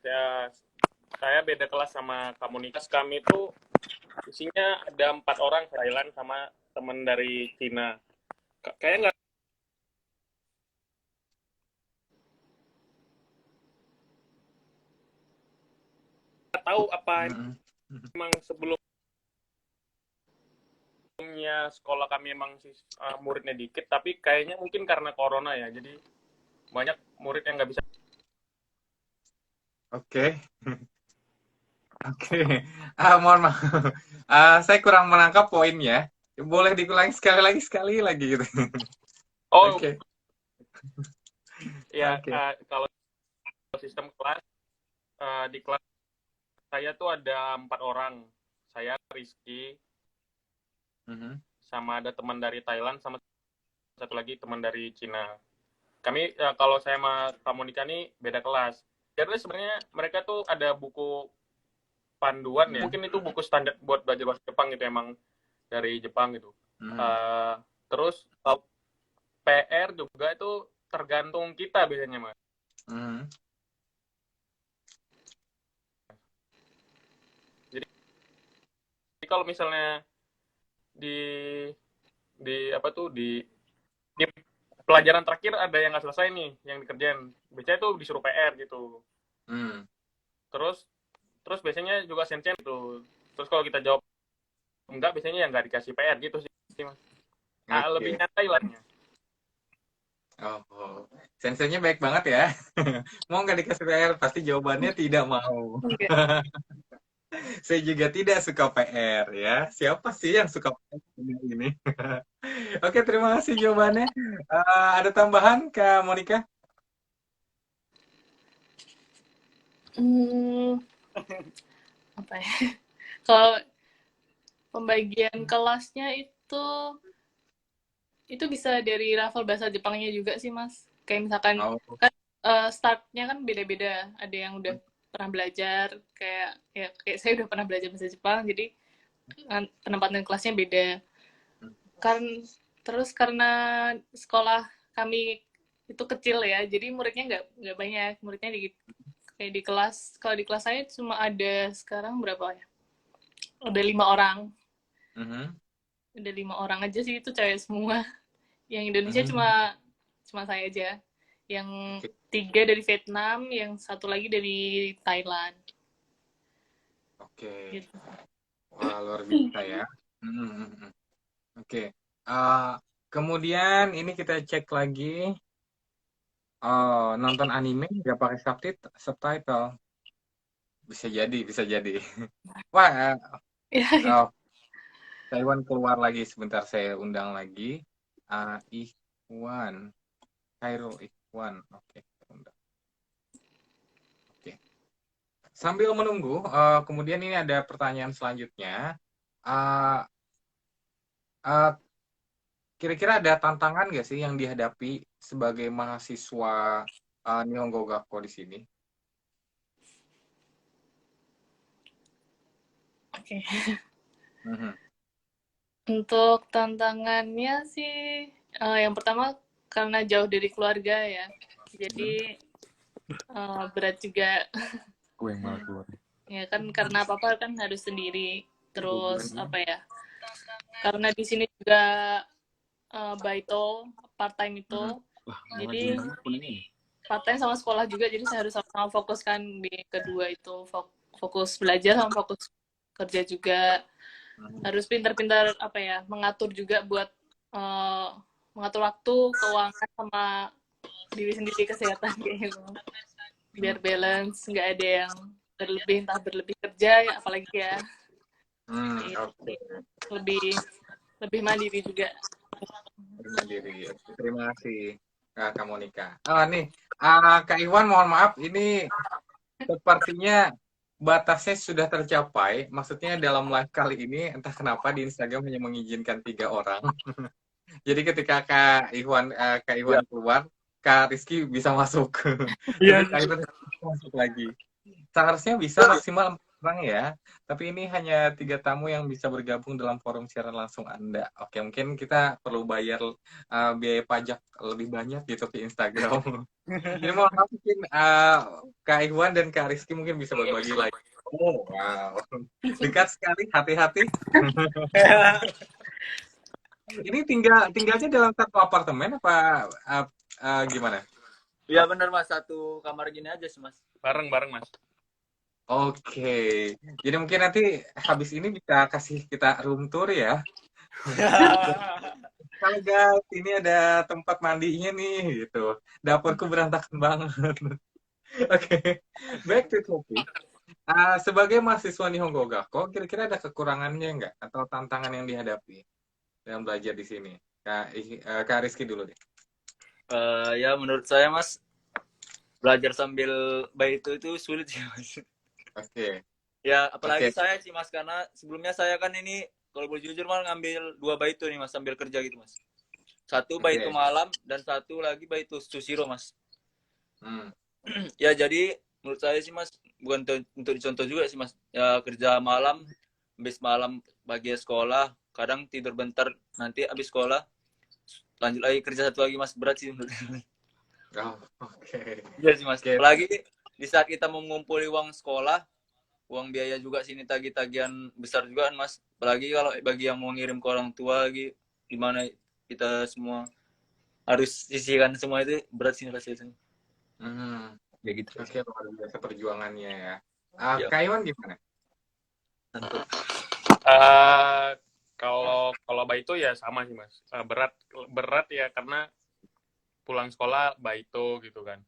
ya, saya beda kelas sama komunitas kami tuh isinya ada 4 orang Thailand sama teman dari Cina. Kayaknya nggak tahu apa Mm-mm. emang sebelumnya sekolah kami emang muridnya dikit, tapi kayaknya mungkin karena corona ya, jadi banyak murid yang nggak bisa. Oke, oke. Mohon maaf. Saya kurang menangkap poinnya. Boleh dikulangi sekali lagi gitu. Oh Oke, ya, oke. kalau sistem kelas, di kelas saya tuh ada 4 orang. Saya Rizky, Mhm. sama ada teman dari Thailand, sama satu lagi teman dari Cina. Kami kalau saya sama Kamonika nih beda kelas. Jadi sebenarnya mereka tuh ada buku panduan ya. Mungkin itu buku standar buat belajar bahasa Jepang gitu, emang dari Jepang gitu. Mhm. Terus PR juga itu tergantung kita biasanya, Mas. Mhm. Jadi kalau misalnya di apa tuh di pelajaran terakhir ada yang nggak selesai nih yang dikerjain, biasanya tuh disuruh PR gitu. Mhm. Terus biasanya juga sensen gitu. Terus kalau kita jawab enggak, biasanya yang nggak dikasih PR gitu sih, Mas. Lebih Oke. nyantai lah. Oh, oh. Sensenya baik banget ya. Mau nggak dikasih PR? Pasti jawabannya tidak mau. Enggak. Saya juga tidak suka PR ya. Siapa sih yang suka PR ini? Oke, terima kasih jawabannya. Ada tambahan, Kak Monica? Hmm, apa ya? Kalau pembagian kelasnya itu bisa dari level bahasa Jepangnya juga sih, Mas. Kayak misalkan Oh, kan startnya kan beda-beda. Ada yang udah pernah belajar, kayak saya udah pernah belajar bahasa Jepang, jadi penempatan kelasnya beda. Kan terus karena sekolah kami itu kecil ya, jadi muridnya nggak banyak. Muridnya kayak di kelas, kalau di kelas saya cuma ada sekarang berapa ya? Udah 5 orang. mhm, Udah 5 orang aja sih, itu cewek semua. Yang Indonesia mhm. cuma saya aja. Yang Oke, 3 dari Vietnam, yang satu lagi dari Thailand. oke. Gitu. Wah, luar biasa ya. Mhm, mhm, mhm. Oke. Uh, Kemudian ini kita cek lagi. Oh, nonton anime nggak pakai subtitle. Bisa jadi, bisa jadi. Wah, Ya, oh, Taiwan keluar lagi sebentar, saya undang lagi. Ikhwan, Kairo Ikhwan. Oke, kita undang. Oke. Sambil menunggu, kemudian ini ada pertanyaan selanjutnya. Uh, uh, Kira-kira ada tantangan nggak sih yang dihadapi sebagai mahasiswa Nihongo Gakko di sini? oke. Mhm. Untuk tantangannya sih, yang pertama karena jauh dari keluarga ya. Jadi berat juga. Gue yang malah keluar. Ya kan karena apa-apa kan harus sendiri. Terus apa ya? Karena di sini juga baito part time itu. Jadi part time sama sekolah juga, jadi saya harus sama-sama fokus kan di kedua itu, fokus belajar sama fokus kerja juga. Harus pintar-pintar apa ya, mengatur juga buat mengatur waktu, keuangan sama diri sendiri, kesehatan kayak gitu. Biar balance, nggak ada yang berlebih, entah berlebih kerja ya, apalagi ya. Oke. Lebih mandiri juga. Mandiri. Terima kasih Kak Monica. Nih, Kak Iwan, mohon maaf, ini sepertinya batasnya sudah tercapai. Maksudnya dalam live kali ini, entah kenapa di Instagram hanya mengizinkan 3 orang. Jadi ketika Kak Ya. Iwan keluar, Kak Rizky bisa masuk. Iya. Tapi Kak Iwan harus masuk lagi. Seharusnya bisa maksimal 4 orang ya, tapi ini hanya 3 tamu yang bisa bergabung dalam forum siaran langsung Anda. Oke, mungkin kita perlu bayar biaya pajak lebih banyak gitu ke Instagram. Jadi mohon maaf, mungkin Kak Iwan dan Kak Rizky mungkin bisa berbagi lagi. Oh, wow. Dekat sekali, hati-hati. Ini tinggalnya dalam satu apartemen apa gimana? Iya bener Mas, satu kamar gini aja sih Mas. Bareng-bareng, Mas. Oke, jadi mungkin nanti habis ini bisa kasih kita room tour ya. Kalau guys, ini ada tempat mandinya nih, gitu. Dapurku berantakan banget. Oke, back to topic. Sebagai mahasiswa Nihongo Gakko, kira-kira ada kekurangannya nggak? Atau tantangan yang dihadapi dalam belajar di sini? Kak Rizky dulu deh. Ya menurut saya Mas, belajar sambil baik itu sulit sih Mas. Oke. Ya apalagi Oke. saya sih Mas, karena sebelumnya saya kan ini kalau boleh jujur malah ngambil 2 baitu nih Mas sambil kerja gitu Mas. Satu baitu Oke. malam dan satu lagi baitu Sushiro Mas. Hmm. Ya jadi menurut saya sih Mas, bukan untuk dicontoh juga sih Mas. Ya kerja malam, habis malam pagi sekolah, kadang tidur bentar, nanti habis sekolah lanjut lagi kerja satu lagi Mas, berat sih menurut saya. Oh, oke. Iya sih Mas. Oke. Apalagi di saat kita mau mengumpuli uang sekolah, uang biaya juga sini tagih-tagihan besar juga kan Mas. Apalagi kalau bagi yang mau ngirim ke orang tua lagi, gimana kita semua harus sisihkan semua itu, berat sih rasanya. Hmm. Ya gitu. Oke, luar biasa perjuangannya ya. Ya. Kak Iwan gimana? Kalau baito ya sama sih, Mas. Berat ya karena pulang sekolah baito gitu kan.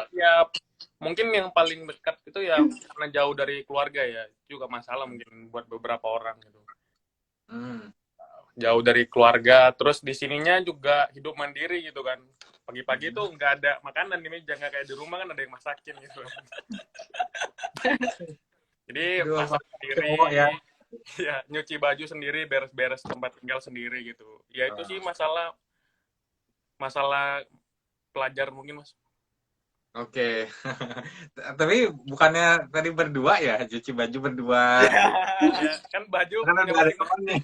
Ya mungkin yang paling dekat itu ya karena jauh dari keluarga ya, juga masalah mungkin buat beberapa orang gitu. Jauh dari keluarga, terus di sininya juga hidup mandiri gitu kan. Pagi-pagi tuh nggak ada makanan di meja, nggak kayak di rumah kan ada yang masakin gitu. Jadi masak sendiri, ya nyuci baju sendiri, beres-beres tempat tinggal sendiri gitu. Ya itu sih masalah pelajar mungkin Mas. Oke. Tapi bukannya tadi berdua ya, cuci baju berdua. Ya, kan baju Karena punya ada masing-masing.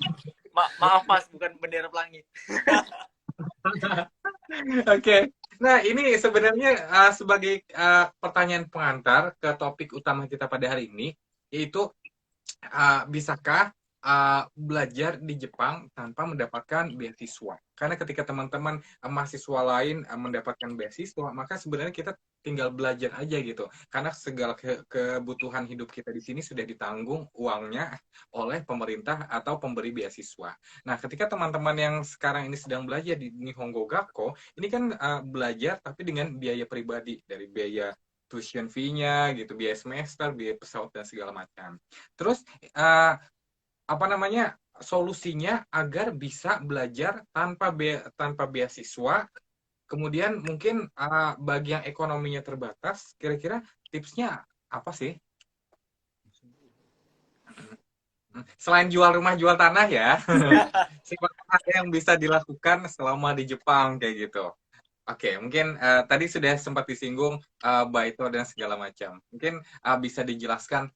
Maaf Mas, bukan bendera pelangi. Oke. Nah, ini sebenarnya sebagai pertanyaan pengantar ke topik utama kita pada hari ini, yaitu bisakah belajar di Jepang tanpa mendapatkan beasiswa? Karena ketika teman-teman mahasiswa lain mendapatkan beasiswa, maka sebenarnya kita tinggal belajar aja gitu. Karena segala kebutuhan hidup kita di sini sudah ditanggung uangnya oleh pemerintah atau pemberi beasiswa. Nah, ketika teman-teman yang sekarang ini sedang belajar di Nihongo Gakko, ini kan belajar tapi dengan biaya pribadi, dari biaya tuition fee-nya gitu, biaya semester, biaya pesawat dan segala macam. Terus apa namanya, solusinya agar bisa belajar tanpa beasiswa. Kemudian mungkin bagi yang ekonominya terbatas, kira-kira tipsnya apa sih? Selain jual rumah, jual tanah ya, ada yang bisa dilakukan selama di Jepang kayak gitu. Oke, mungkin tadi sudah sempat disinggung baito dan segala macam. Mungkin bisa dijelaskan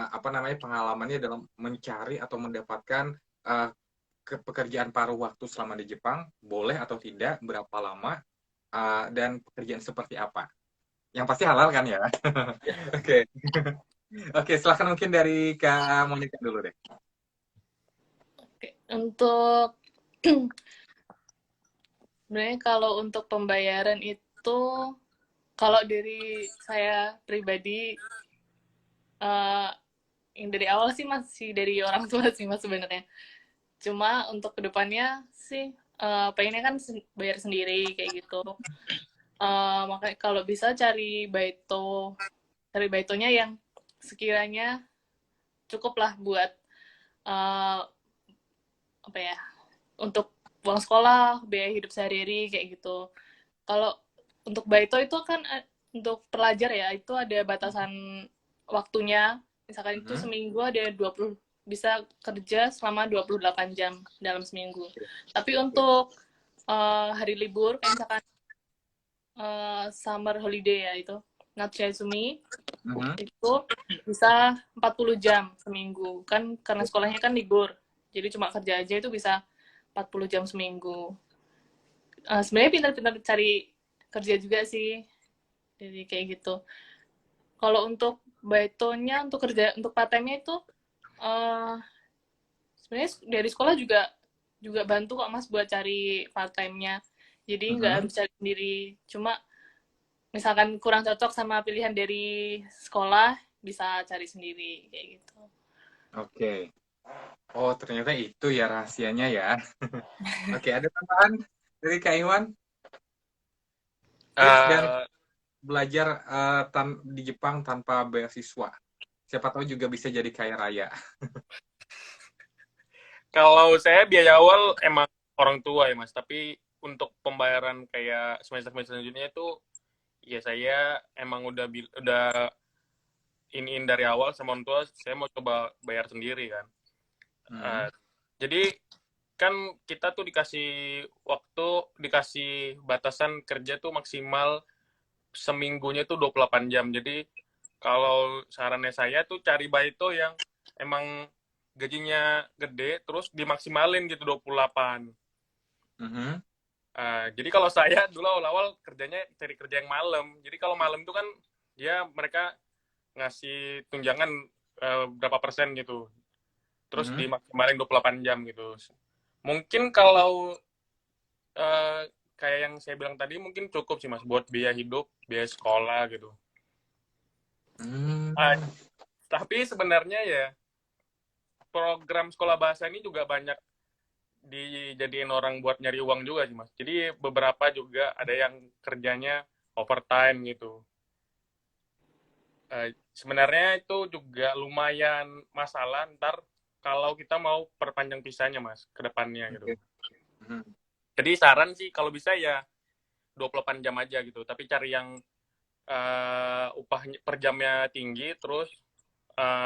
apa namanya, pengalamannya dalam mencari atau mendapatkan pekerjaan paruh waktu selama di Jepang, boleh atau tidak, berapa lama, dan pekerjaan seperti apa. Yang pasti halal kan ya? Oke. Oke, silahkan mungkin dari Kak Monica dulu deh. Oke, untuk sebenarnya kalau untuk pembayaran itu, kalau dari saya pribadi, yang dari awal sih masih dari orang tua sih mas sebenarnya. Cuma untuk kedepannya sih pengennya kan bayar sendiri kayak gitu. Makanya kalau bisa cari baitonya yang sekiranya cukup lah buat eh, apa ya, untuk uang sekolah, biaya hidup sehari-hari kayak gitu. Kalau untuk baito itu kan untuk pelajar ya, itu ada batasan waktunya. Misalkan itu seminggu ada 20, bisa kerja selama 28 jam dalam seminggu. Tapi untuk hari libur, kayak misalkan summer holiday ya itu, Natsuezumi, itu bisa 40 jam seminggu. Kan karena sekolahnya kan libur, jadi cuma kerja aja itu bisa 40 jam seminggu. Sebenarnya pintar-pintar cari kerja juga sih, jadi kayak gitu. Kalau untuk baitonya, untuk kerja, untuk part time-nya itu sebenarnya dari sekolah juga bantu kok mas buat cari part time-nya. Jadi nggak harus cari sendiri. Cuma misalkan kurang cocok sama pilihan dari sekolah, bisa cari sendiri kayak gitu. Oke. Oh, ternyata itu ya rahasianya ya. Oke, ada tambahan dari Kak Iwan? Tips dan belajar di Jepang tanpa beasiswa. Siapa tahu juga bisa jadi kaya raya. Kalau saya biaya awal emang orang tua ya mas, tapi untuk pembayaran kayak semester selanjutnya itu ya saya emang udah iniin dari awal sama orang tua, saya mau coba bayar sendiri kan. Jadi kan kita tuh dikasih waktu, dikasih batasan kerja tuh maksimal seminggunya tuh 28 jam. Jadi kalau sarannya saya tuh cari baito yang emang gajinya gede, terus dimaksimalin gitu 28. Jadi kalau saya dulu awal-awal kerjanya cari kerja yang malam. Jadi kalau malam itu kan ya mereka ngasih tunjangan berapa persen gitu. Terus dimaksimalin 28 jam gitu. Mungkin kalau kayak yang saya bilang tadi mungkin cukup sih mas buat biaya hidup, biaya sekolah gitu. Tapi sebenarnya ya program sekolah bahasa ini juga banyak dijadiin orang buat nyari uang juga sih mas. Jadi beberapa juga ada yang kerjanya overtime gitu. Sebenarnya itu juga lumayan masalah ntar kalau kita mau perpanjang visanya mas ke depannya gitu. Jadi saran sih kalau bisa ya 28 jam aja gitu. Tapi cari yang upah per jamnya tinggi terus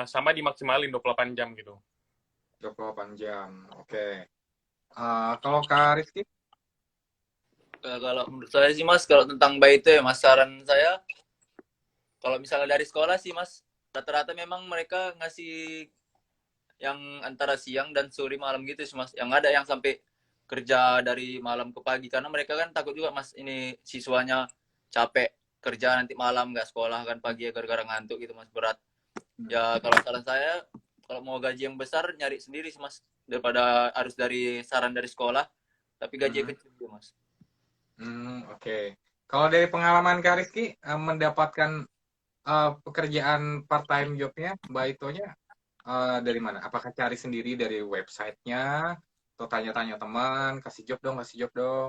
sama dimaksimalin 28 jam gitu. 28 jam, oke. Kalau Kak Rizky? Kalau menurut saya sih mas, kalau tentang bayi itu ya mas, saran saya kalau misalnya dari sekolah sih mas, rata-rata memang mereka ngasih yang antara siang dan sore malam gitu sih mas. Yang ada yang sampai kerja dari malam ke pagi, karena mereka kan takut juga mas, ini siswanya capek kerja nanti malam nggak sekolah kan pagi ya gara-gara ngantuk gitu mas, berat. Ya kalau saran saya, kalau mau gaji yang besar nyari sendiri sih mas, daripada harus dari saran dari sekolah tapi gaji kecil gitu mas. Oke. Kalau dari pengalaman Kak Rizky mendapatkan pekerjaan part time jobnya Mbak Itonya dari mana? Apakah cari sendiri dari websitenya atau tanya-tanya teman, kasih job dong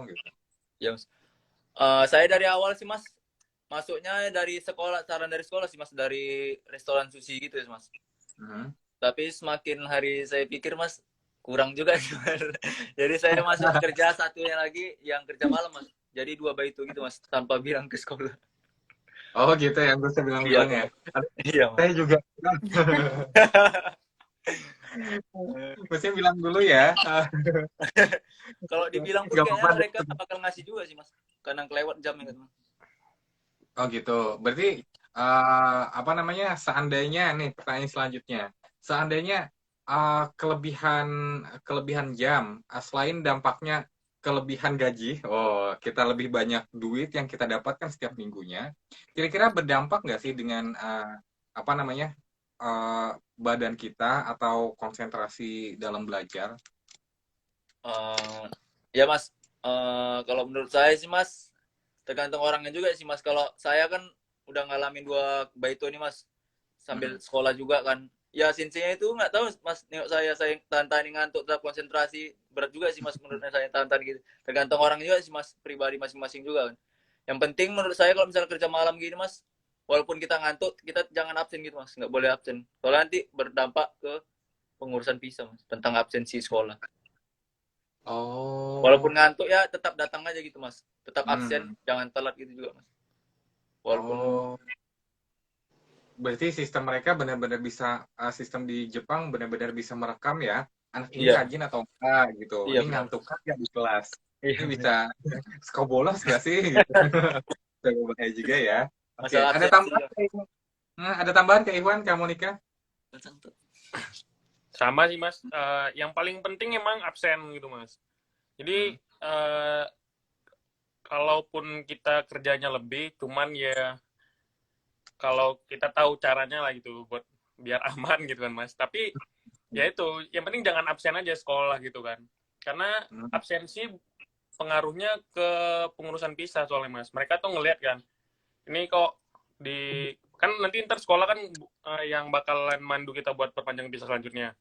gitu? Ya mas, saya dari awal sih mas masuknya dari sekolah, saran dari sekolah sih mas, dari restoran sushi gitu ya mas. Tapi semakin hari saya pikir mas, kurang juga sih mas. Jadi saya masuk kerja satunya lagi yang kerja malam mas. Jadi 2 bayi itu gitu mas, tanpa bilang ke sekolah. Oh gitu ya, gue saya bilang-bilang ya. Iya mas. Saya juga. Mesti bilang dulu ya. Kalau dibilang pun kayaknya mereka bakal ngasih juga sih mas, karena kelewat jam gitu. Oh gitu. Berarti apa namanya? Seandainya nih pertanyaan selanjutnya. Seandainya kelebihan jam selain dampaknya kelebihan gaji, kita lebih banyak duit yang kita dapatkan setiap minggunya. Kira-kira berdampak nggak sih dengan apa namanya badan kita atau konsentrasi dalam belajar? Ya mas, kalau menurut saya sih mas, tergantung orangnya juga sih mas. Kalau saya kan udah ngalamin 2 baito nih mas, sambil sekolah juga kan. ya senseinya itu nggak tahu mas, nengok saya tahan-tahan ngantuk tetap konsentrasi, berat juga sih mas menurut saya tahan-tahan gitu. Tergantung orang juga sih mas, pribadi masing-masing juga kan. Yang penting menurut saya kalau misalnya kerja malam gini mas, walaupun kita ngantuk kita jangan absen gitu mas, nggak boleh absen soalnya nanti berdampak ke pengurusan visa mas, tentang absensi sekolah. Walaupun Oh. ngantuk ya tetap datang aja gitu mas, tetap absen, Hmm. jangan telat gitu juga mas, walaupun Oh. Berarti sistem mereka benar-benar bisa, sistem di Jepang benar-benar bisa merekam ya, anak ini iya rajin atau enggak gitu, iya ini benar ngantuk kan nggak di kelas, iya ini bisa benar. suka bolos nggak sih gitu. Bisa bahaya juga ya. Oke, Masalah ada absensi tambahan ya. Kak Iwan? Ada tambahan Kak Iwan, Kak Monica? Sama sih mas. Yang paling penting emang absen gitu mas. Jadi kalaupun kita kerjanya lebih, cuman ya kalau kita tahu caranya lah gitu buat biar aman gitu kan mas. Tapi ya itu, yang penting jangan absen aja sekolah gitu kan. Karena Hmm. absensi pengaruhnya ke pengurusan visa soalnya mas. Mereka tuh ngelihat kan, ini kok di kan nanti ntar sekolah kan yang bakalan mandu kita buat perpanjang visa selanjutnya.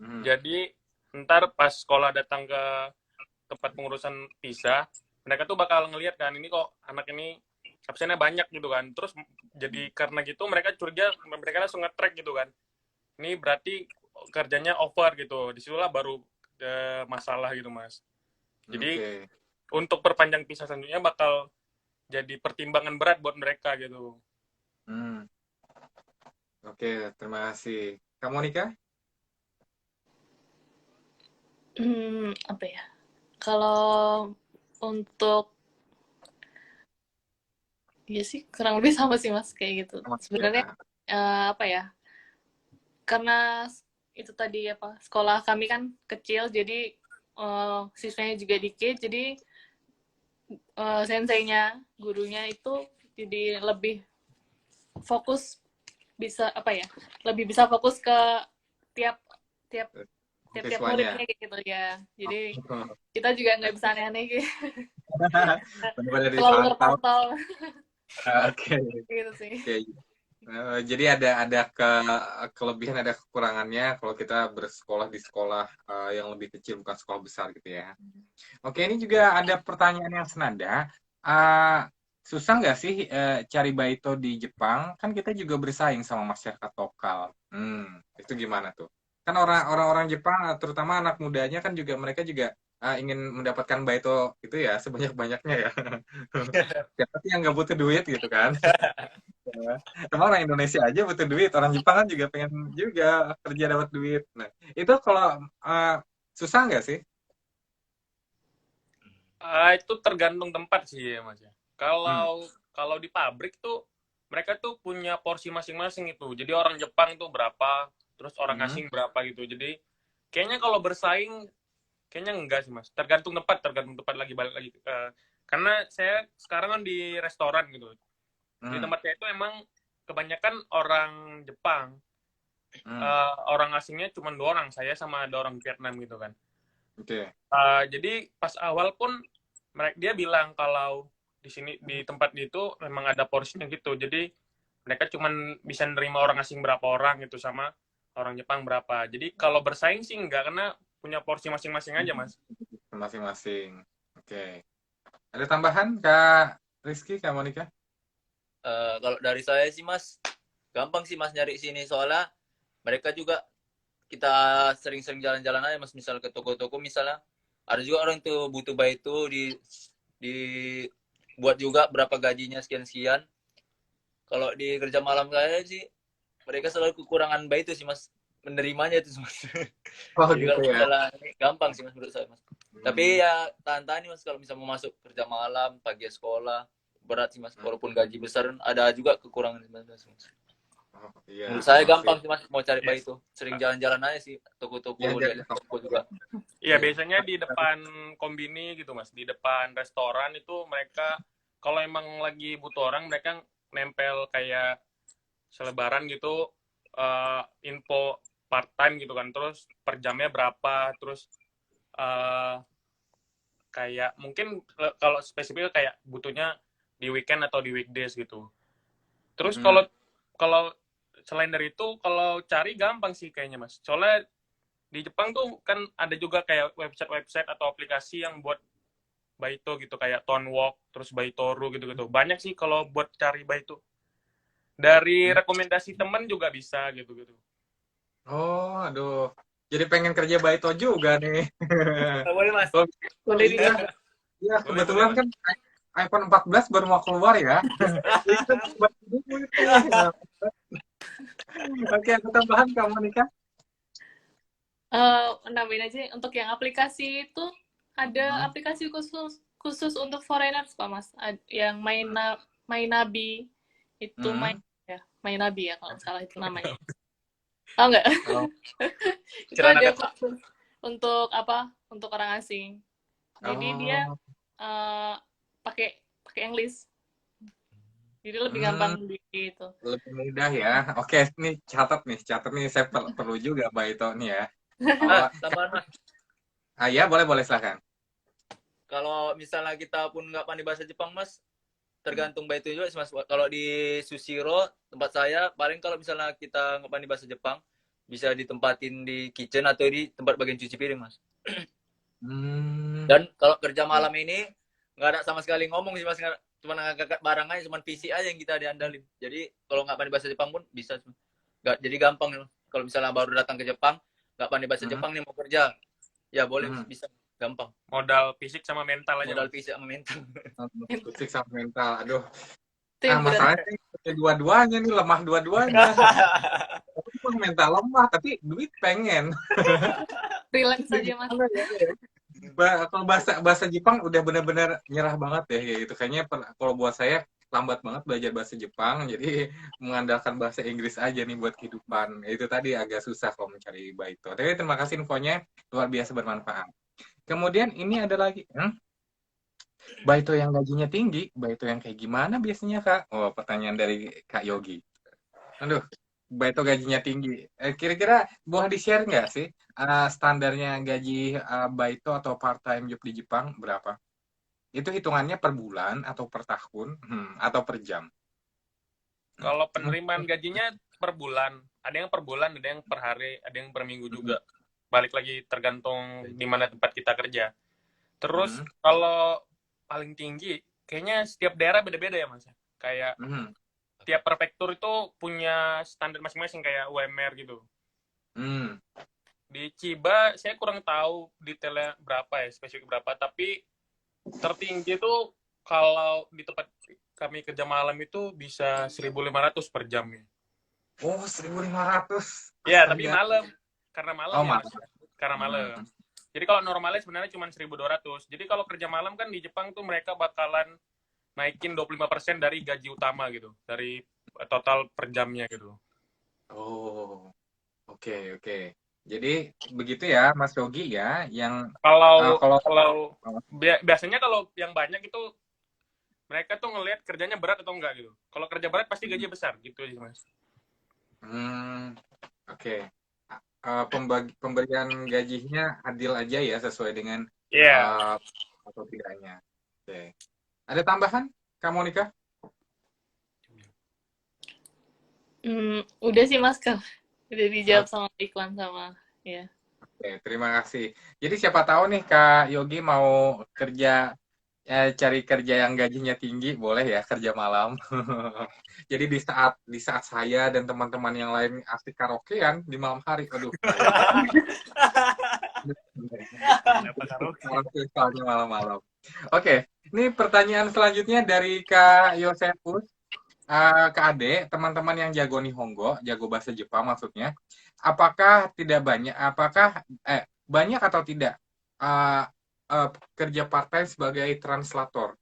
Hmm. Jadi ntar pas sekolah datang ke tempat pengurusan visa, mereka tuh bakal ngelihat kan, ini kok anak ini absennya banyak gitu kan. Terus jadi karena gitu mereka curiga, mereka langsung nge-track gitu kan. Ini berarti kerjanya over gitu. Disitulah baru masalah gitu mas. Jadi Oke. untuk perpanjang visa selanjutnya bakal jadi pertimbangan berat buat mereka gitu. Hmm. Oke, terima kasih. Kak Monica? Apa ya? Kalau untuk ya sih kurang lebih sama sih mas kayak gitu. Sama Sebenarnya ya. apa ya? Karena itu tadi apa? Sekolah kami kan kecil, jadi siswanya juga dikit, jadi senseinya, gurunya itu jadi lebih fokus bisa apa ya? Lebih bisa fokus ke tiap tiap tiap Siswanya. muridnya gitu ya. Jadi kita juga nggak bisa aneh-aneh gitu. Benar-benar Selalu dipantau. terpantau Oke. gitu sih. Oke. Jadi ada kelebihan, ada kekurangannya kalau kita bersekolah di sekolah yang lebih kecil, bukan sekolah besar gitu ya. Oke, ini juga ada pertanyaan yang senada. Eh, Susah nggak sih cari baito di Jepang? Kan kita juga bersaing sama masyarakat lokal. Itu gimana tuh? Kan orang-orang Jepang, terutama anak mudanya kan juga mereka juga ingin mendapatkan baito itu ya sebanyak-banyaknya ya. Siapa sih yang nggak butuh duit gitu kan? Emang orang Indonesia aja butuh duit, orang Jepang kan juga pengen juga kerja dapat duit. Nah, itu kalau eh, susah nggak sih? Itu tergantung tempat sih ya mas ya. Hmm. Kalau di pabrik tuh mereka tuh punya porsi masing-masing itu. Jadi orang Jepang tuh berapa, terus orang Hmm. asing berapa gitu. Jadi kayaknya kalau bersaing kayaknya enggak sih mas. Tergantung tempat lagi balik lagi. Karena saya sekarang kan di restoran gitu. Di Hmm. tempat saya itu emang kebanyakan orang Jepang. Hmm. Orang asingnya cuma 2 orang, saya sama ada orang Vietnam gitu kan. Oke. Jadi pas awal pun dia bilang kalau di sini di tempat itu memang ada porsinya gitu. Jadi mereka cuma bisa nerima orang asing berapa orang gitu sama orang Jepang berapa. Jadi kalau bersaing sih enggak, karena punya porsi masing-masing aja mas. Masing-masing. Oke. Ada tambahan Kak Rizky, Kak Monica? Kalau dari saya sih mas, gampang sih mas nyari sini soalnya mereka juga kita sering-sering jalan-jalan aja mas, misal ke toko-toko misalnya ada juga orang tuh butuh bayi itu di buat juga berapa gajinya sekian-sekian. Kalau di kerja malam saya sih mereka selalu kekurangan bayi itu sih mas, menerimanya itu mas. Oh Jadi gitu kalau ya. misalnya ini gampang sih mas menurut saya mas. Tapi ya tahan-tahan nih mas, kalau misalnya mau masuk kerja malam pagi sekolah berat sih mas, walaupun gaji besar ada juga kekurangan sih mas. Oh, iya, Menurut saya memang sih. gampang sih mas mau cari bayi Yes. itu, sering jalan-jalan aja sih Ya, toko-toko, jadi lihat toko juga. Iya, biasanya di depan kombini gitu mas, di depan restoran itu mereka kalau emang lagi butuh orang, mereka nempel kayak selebaran gitu, info part time gitu kan, terus per jamnya berapa, terus uh, kayak mungkin kalau spesifik kayak butuhnya di weekend atau di weekdays gitu. Terus kalau kalau selain dari itu kalau cari gampang sih kayaknya Mas. Soalnya di Jepang tuh kan ada juga kayak website atau aplikasi yang buat Baito gitu, kayak Tonewalk, terus Baitoru gitu-gitu. Banyak sih kalau buat cari Baito. Dari rekomendasi temen juga bisa gitu-gitu. Oh, aduh. Jadi pengen kerja Baito juga nih. Boleh Mas. Oh, Boleh iya, dicoba. iya, Boleh, kebetulan boleh, kan iPhone 14 baru mau keluar ya. Jadi kita coba dulu itu. Oke, ada tambahan kamu Monica? Nambahin aja untuk yang aplikasi itu ada aplikasi khusus untuk foreigners Pak Mas. Yang Mainabi itu Mainabi ya kalau nggak salah itu namanya. Tahu nggak? Oh, Itu Celana ada ketat. khusus untuk apa? Untuk orang asing. Jadi dia oh. pakai English. Jadi lebih Hmm, gampang gitu. lebih mudah ya. Oke, nih catat nih. Saya perlu juga Baito nih ya. Oh, Tambahan Mas. ya boleh silakan. Kalau misalnya kita pun nggak pandai bahasa Jepang Mas, tergantung Baito juga sih Mas. Kalau di Sushiro tempat saya, paling kalau misalnya kita nggak pandai bahasa Jepang, bisa ditempatin di kitchen atau di tempat bagian cuci piring Mas. Hmm, Dan kalau kerja malam ini nggak ada sama sekali ngomong sih Mas, cuma ngangkat barang aja, cuma PC aja yang kita diandalin. Jadi kalau nggak pandai bahasa Jepang pun bisa. Nggak, jadi gampang ya. Kalau misalnya baru datang ke Jepang, nggak pandai bahasa Jepang nih mau kerja, ya boleh bisa, gampang. Modal fisik sama mental aja Modal Mas. fisik sama mental. fisik sama mental. Aduh, Itu yang berat. masalahnya ini dua-duanya nih lemah dua-duanya. Aku cuma mental lemah, tapi duit pengen. Relax aja Mas. Kalau bahasa Jepang udah benar-benar nyerah banget ya gitu. Kayaknya kalau buat saya lambat banget belajar bahasa Jepang, jadi mengandalkan bahasa Inggris aja nih buat kehidupan. Itu tadi agak susah kalau mencari Baito. Tapi terima kasih infonya, luar biasa bermanfaat. Kemudian ini ada lagi, Baito yang gajinya tinggi, Baito yang kayak gimana biasanya Kak? Oh, pertanyaan dari Kak Yogi. Aduh, Baito gajinya tinggi. Kira-kira boleh di-share nggak sih standarnya gaji Baito atau part-time job di Jepang berapa? Itu hitungannya per bulan atau per tahun atau per jam? Kalau penerimaan gajinya per bulan, ada yang per bulan, ada yang per hari, ada yang per minggu juga. Balik lagi tergantung di mana tempat kita kerja. Terus kalau paling tinggi, kayaknya setiap daerah beda-beda ya Mas. Kayak tiap prefektur itu punya standar masing-masing kayak UMR gitu. Di Chiba saya kurang tahu detailnya berapa ya, spesifik berapa, tapi tertinggi itu kalau di tempat kami kerja malam itu bisa 1.500 per jam ya. Oh, 1.500. Ya, tapi malam. Karena malam Oh, ya, malam. Mas. Karena malam. Jadi kalau normalnya sebenarnya cuma 1.200. Jadi kalau kerja malam kan di Jepang tuh mereka bakalan naikin 25% dari gaji utama gitu. Dari total per jamnya gitu. Oh, oke. Jadi begitu ya, Mas Yogi ya, yang Kalau biasanya kalau yang banyak itu mereka tuh ngelihat kerjanya berat atau enggak gitu. Kalau kerja berat pasti gaji besar gitu aja Mas. Oke. Pemberian gajinya adil aja ya sesuai dengan atau tidaknya. Oke. Ada tambahan, Kak Monica? Udah sih Mas, udah dijawab sama Iklan sama ya. Oke, terima kasih. Jadi siapa tahu nih Kak Yogi mau kerja cari kerja yang gajinya tinggi, boleh ya kerja malam. Jadi di saat saya dan teman-teman yang lain asik karaokean di malam hari, aduh. Karaoke malam-malam. Oke, ini pertanyaan selanjutnya dari Kak Yosefus. Kak Ade, teman-teman yang jago Nihongo, jago bahasa Jepang maksudnya, apakah banyak atau tidak kerja part-time sebagai translator,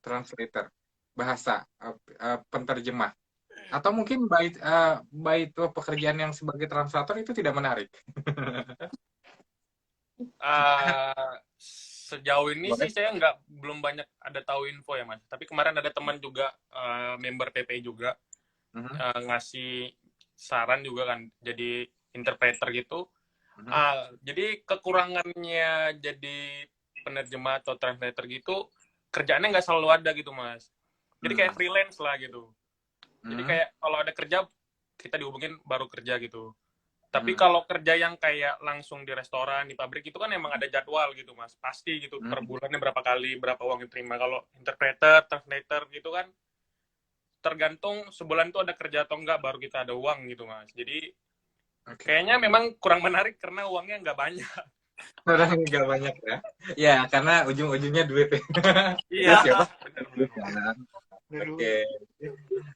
translator bahasa, penterjemah, atau mungkin baik itu pekerjaan yang sebagai translator itu tidak menarik? Sejauh ini sih saya belum banyak ada tahu info ya Mas. Tapi kemarin ada teman juga member PP juga ngasih saran juga kan jadi interpreter gitu. Jadi kekurangannya jadi penerjemah atau translator gitu kerjaannya nggak selalu ada gitu Mas. Jadi kayak freelance lah gitu. Jadi kayak kalau ada kerja kita dihubungin baru kerja gitu. Tapi Hmm. kalau kerja yang kayak langsung di restoran, di pabrik itu kan emang ada jadwal gitu mas, pasti gitu per bulannya berapa kali, berapa uang diterima. Kalau interpreter, translator gitu kan tergantung sebulan tuh ada kerja atau enggak baru kita ada uang gitu mas. Jadi Oke. kayaknya memang kurang menarik karena uangnya nggak banyak. Orang nggak banyak ya. Ya, karena ujung-ujungnya duit ya. Iya, Siapa? benar-benar. Oke.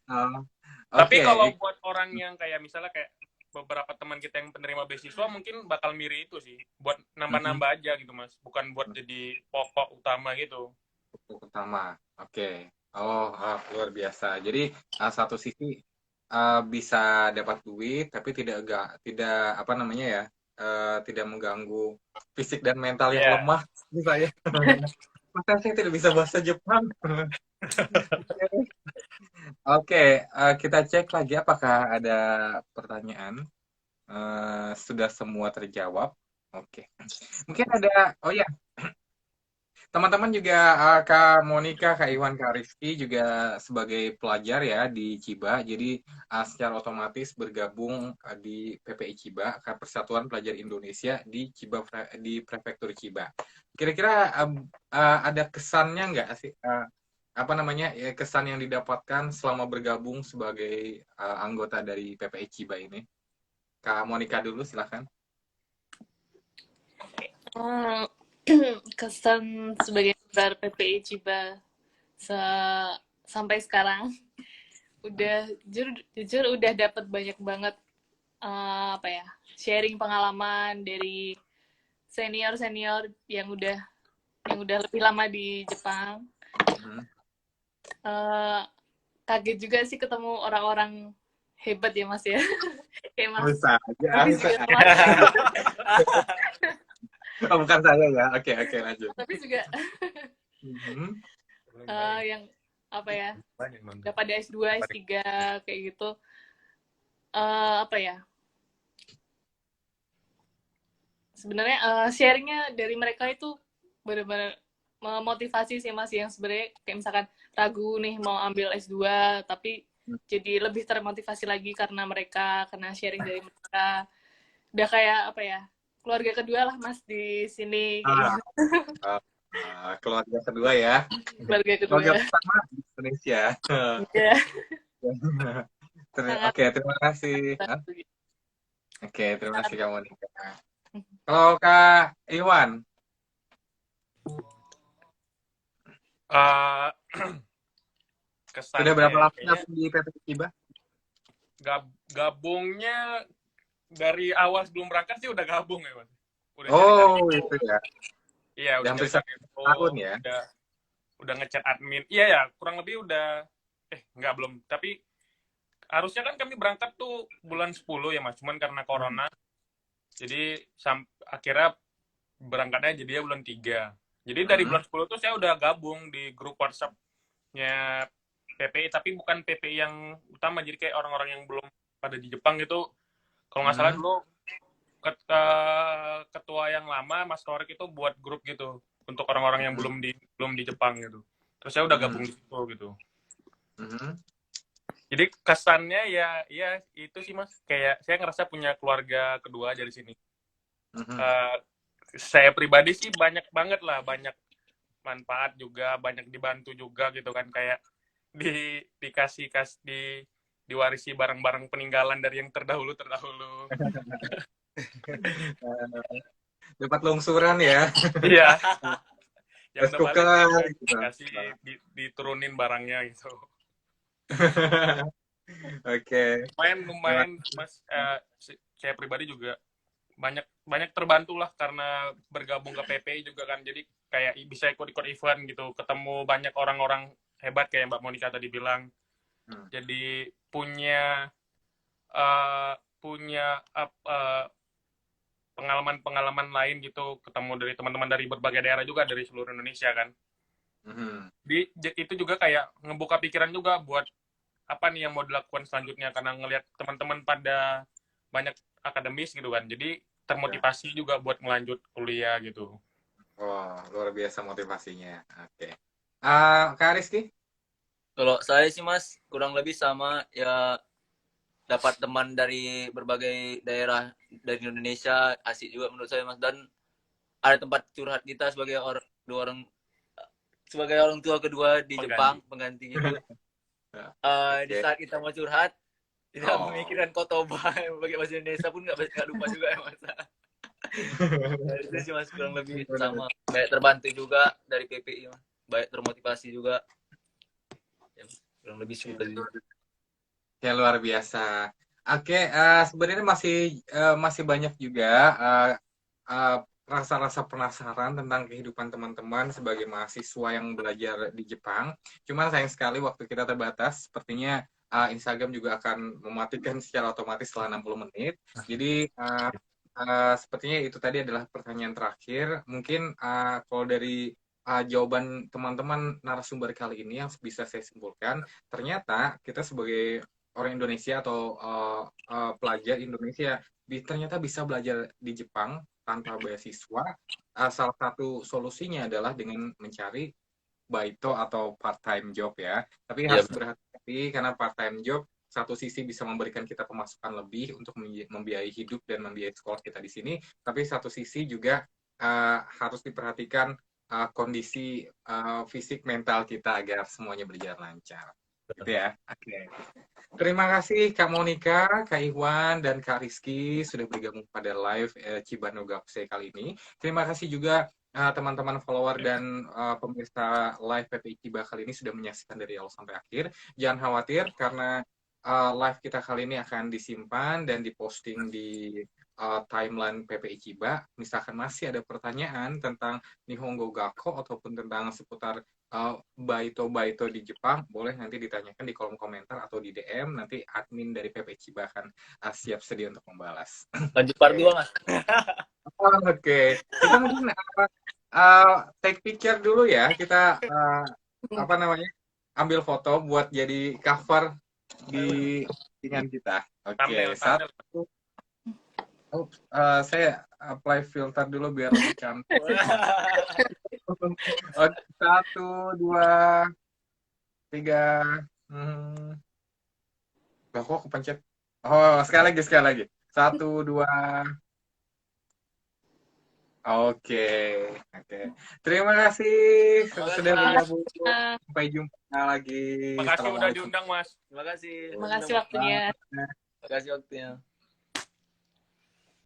Oh, Tapi oke. kalau buat orang yang kayak misalnya kayak beberapa teman kita yang penerima beasiswa mungkin bakal mirip itu sih, buat nambah-nambah aja gitu mas, bukan buat jadi pokok utama gitu. Utama. Oke. Oh, luar biasa. Jadi satu sisi bisa dapat duit, tapi tidak apa namanya ya, tidak mengganggu fisik dan mental yang Iya. lemah. Ini saya. Maka saya tidak bisa bahasa Jepang. Oke, kita cek lagi apakah ada pertanyaan. Sudah semua terjawab. Oke. Mungkin ada, oh ya, teman-teman juga Kak Monica, Kak Iwan, Kak Rizky juga sebagai pelajar ya di Ciba. Jadi secara otomatis bergabung di PPI Ciba, Persatuan Pelajar Indonesia di Ciba di Prefektur Ciba. Kira-kira ada kesannya nggak sih? Apa namanya ya, kesan yang didapatkan selama bergabung sebagai anggota dari PPI Ciba ini? Kak Monica dulu, silahkan. Hmm, kesan sebagai member PPI Ciba sampai sekarang udah jujur udah dapat banyak banget apa ya, sharing pengalaman dari senior yang udah lebih lama di Jepang. Kaget juga sih ketemu orang-orang hebat ya mas ya. Kayak mas Bisa aja. tapi juga termasuk Oh, bukan saya ya. Oke, lanjut. tapi juga yang apa ya, dapat S2, S3 kayak gitu. Apa ya, sebenarnya sharingnya dari mereka itu benar-benar memotivasi sih mas, yang sebenarnya kayak misalkan ragu nih mau ambil S2 tapi jadi lebih termotivasi lagi karena sharing dari mereka. Udah kayak apa ya, keluarga kedua lah mas di sini kayak gitu. Keluarga kedua ya. Keluarga kedua. Keluarga pertama di Indonesia. Iya. Oke, terima kasih. Oke, terima kasih Kak Monica. Kalau Kak Iwan, Kesannya sudah berapa lama kayaknya di PPI Ciba? gabungnya dari awal sebelum berangkat sih udah gabung ya mas. Udah Itu ya. Iya, udah Hampir cari satu tahun ya. Udah ngechat admin. Iya ya, kurang lebih udah enggak belum. Tapi harusnya kan kami berangkat tuh bulan 10 ya Mas, cuman karena corona. Jadi akhirnya berangkatnya jadinya bulan 3. Jadi dari bulan 10 tuh saya udah gabung di grup WhatsApp-nya PPI, tapi bukan PPI yang utama. Jadi kayak orang-orang yang belum pada di Jepang itu, kalau nggak salah dulu ketua yang lama Mas Torik itu buat grup gitu untuk orang-orang yang belum di Jepang gitu. Terus saya udah gabung di situ gitu. Jadi kesannya ya itu sih Mas, kayak saya ngerasa punya keluarga kedua dari sini. Saya pribadi sih banyak banget lah, banyak manfaat juga, banyak dibantu juga gitu kan, kayak diwarisi barang-barang peninggalan dari yang terdahulu. Dapat longsuran ya. Iya. Yang udah balik dikasih diturunin barangnya gitu. Oke. Lumayan Mas, saya pribadi juga banyak terbantu lah karena bergabung ke PPI juga kan, jadi kayak bisa ikut event gitu, ketemu banyak orang-orang hebat kayak Mbak Monica tadi bilang. Jadi punya pengalaman lain gitu, ketemu dari teman-teman dari berbagai daerah juga dari seluruh Indonesia kan. Itu juga kayak ngebuka pikiran juga buat apa nih yang mau dilakukan selanjutnya, karena ngelihat teman-teman pada banyak akademis gitu kan, jadi termotivasi juga buat melanjut kuliah gitu. Wah, luar biasa motivasinya. Oke. Kak Rizky? Kalau saya sih Mas kurang lebih sama ya, dapat teman dari berbagai daerah dari Indonesia, asik juga menurut saya Mas, dan ada tempat curhat kita sebagai sebagai orang tua kedua di Jepang, pengganti gitu. Di saat kita mau curhat, kita memikirkan kotoba pakai bahasa Indonesia pun nggak lupa juga ya Mas. Itu sih Mas, kurang lebih sama. Baik terbantu juga dari PPI Mas. Baik termotivasi juga. Ya, kurang lebih seperti itu. Ya luar biasa. Oke, sebenarnya masih banyak juga rasa-rasa penasaran tentang kehidupan teman-teman sebagai mahasiswa yang belajar di Jepang. Cuman sayang sekali waktu kita terbatas. Sepertinya Instagram juga akan mematikan secara otomatis setelah 60 menit. Jadi sepertinya itu tadi adalah pertanyaan terakhir. Mungkin kalau dari jawaban teman-teman narasumber kali ini yang bisa saya simpulkan, ternyata kita sebagai orang Indonesia atau pelajar Indonesia ternyata bisa belajar di Jepang tanpa beasiswa. Salah satu solusinya adalah dengan mencari baito atau part-time job ya. Tapi harus berhati-hati karena part-time job satu sisi bisa memberikan kita pemasukan lebih untuk membiayai hidup dan membiayai sekolah kita di sini. Tapi satu sisi juga harus diperhatikan kondisi fisik mental kita agar semuanya berjalan lancar. Gitu ya. Oke. Terima kasih Kak Monica, Kak Iwan, dan Kak Rizky sudah bergabung pada live Cibano Gapse kali ini. Terima kasih juga teman-teman follower dan pemirsa live PPI Ciba kali ini sudah menyaksikan dari awal sampai akhir. Jangan khawatir karena live kita kali ini akan disimpan dan diposting di timeline PPI Ciba. Misalkan masih ada pertanyaan tentang Nihongo Gakko ataupun tentang seputar baito di Jepang, boleh nanti ditanyakan di kolom komentar atau di DM. Nanti admin dari PPI Ciba akan siap sedia untuk membalas. Lanjut part 2 Mas. Oke. Kita mungkin take picture dulu ya. Kita ambil foto buat jadi cover di dengan kita. Oke. Satu. Saya apply filter dulu biar lebih cantik. Oke, 1, 2, 3. Kok kepencet? Oh, sekali lagi. 1, 2. Oke. Terima kasih sudah bergabung. Sampai jumpa lagi. Terima kasih udah diundang Mas. Terima kasih. Terima kasih waktunya. Terima kasih waktunya.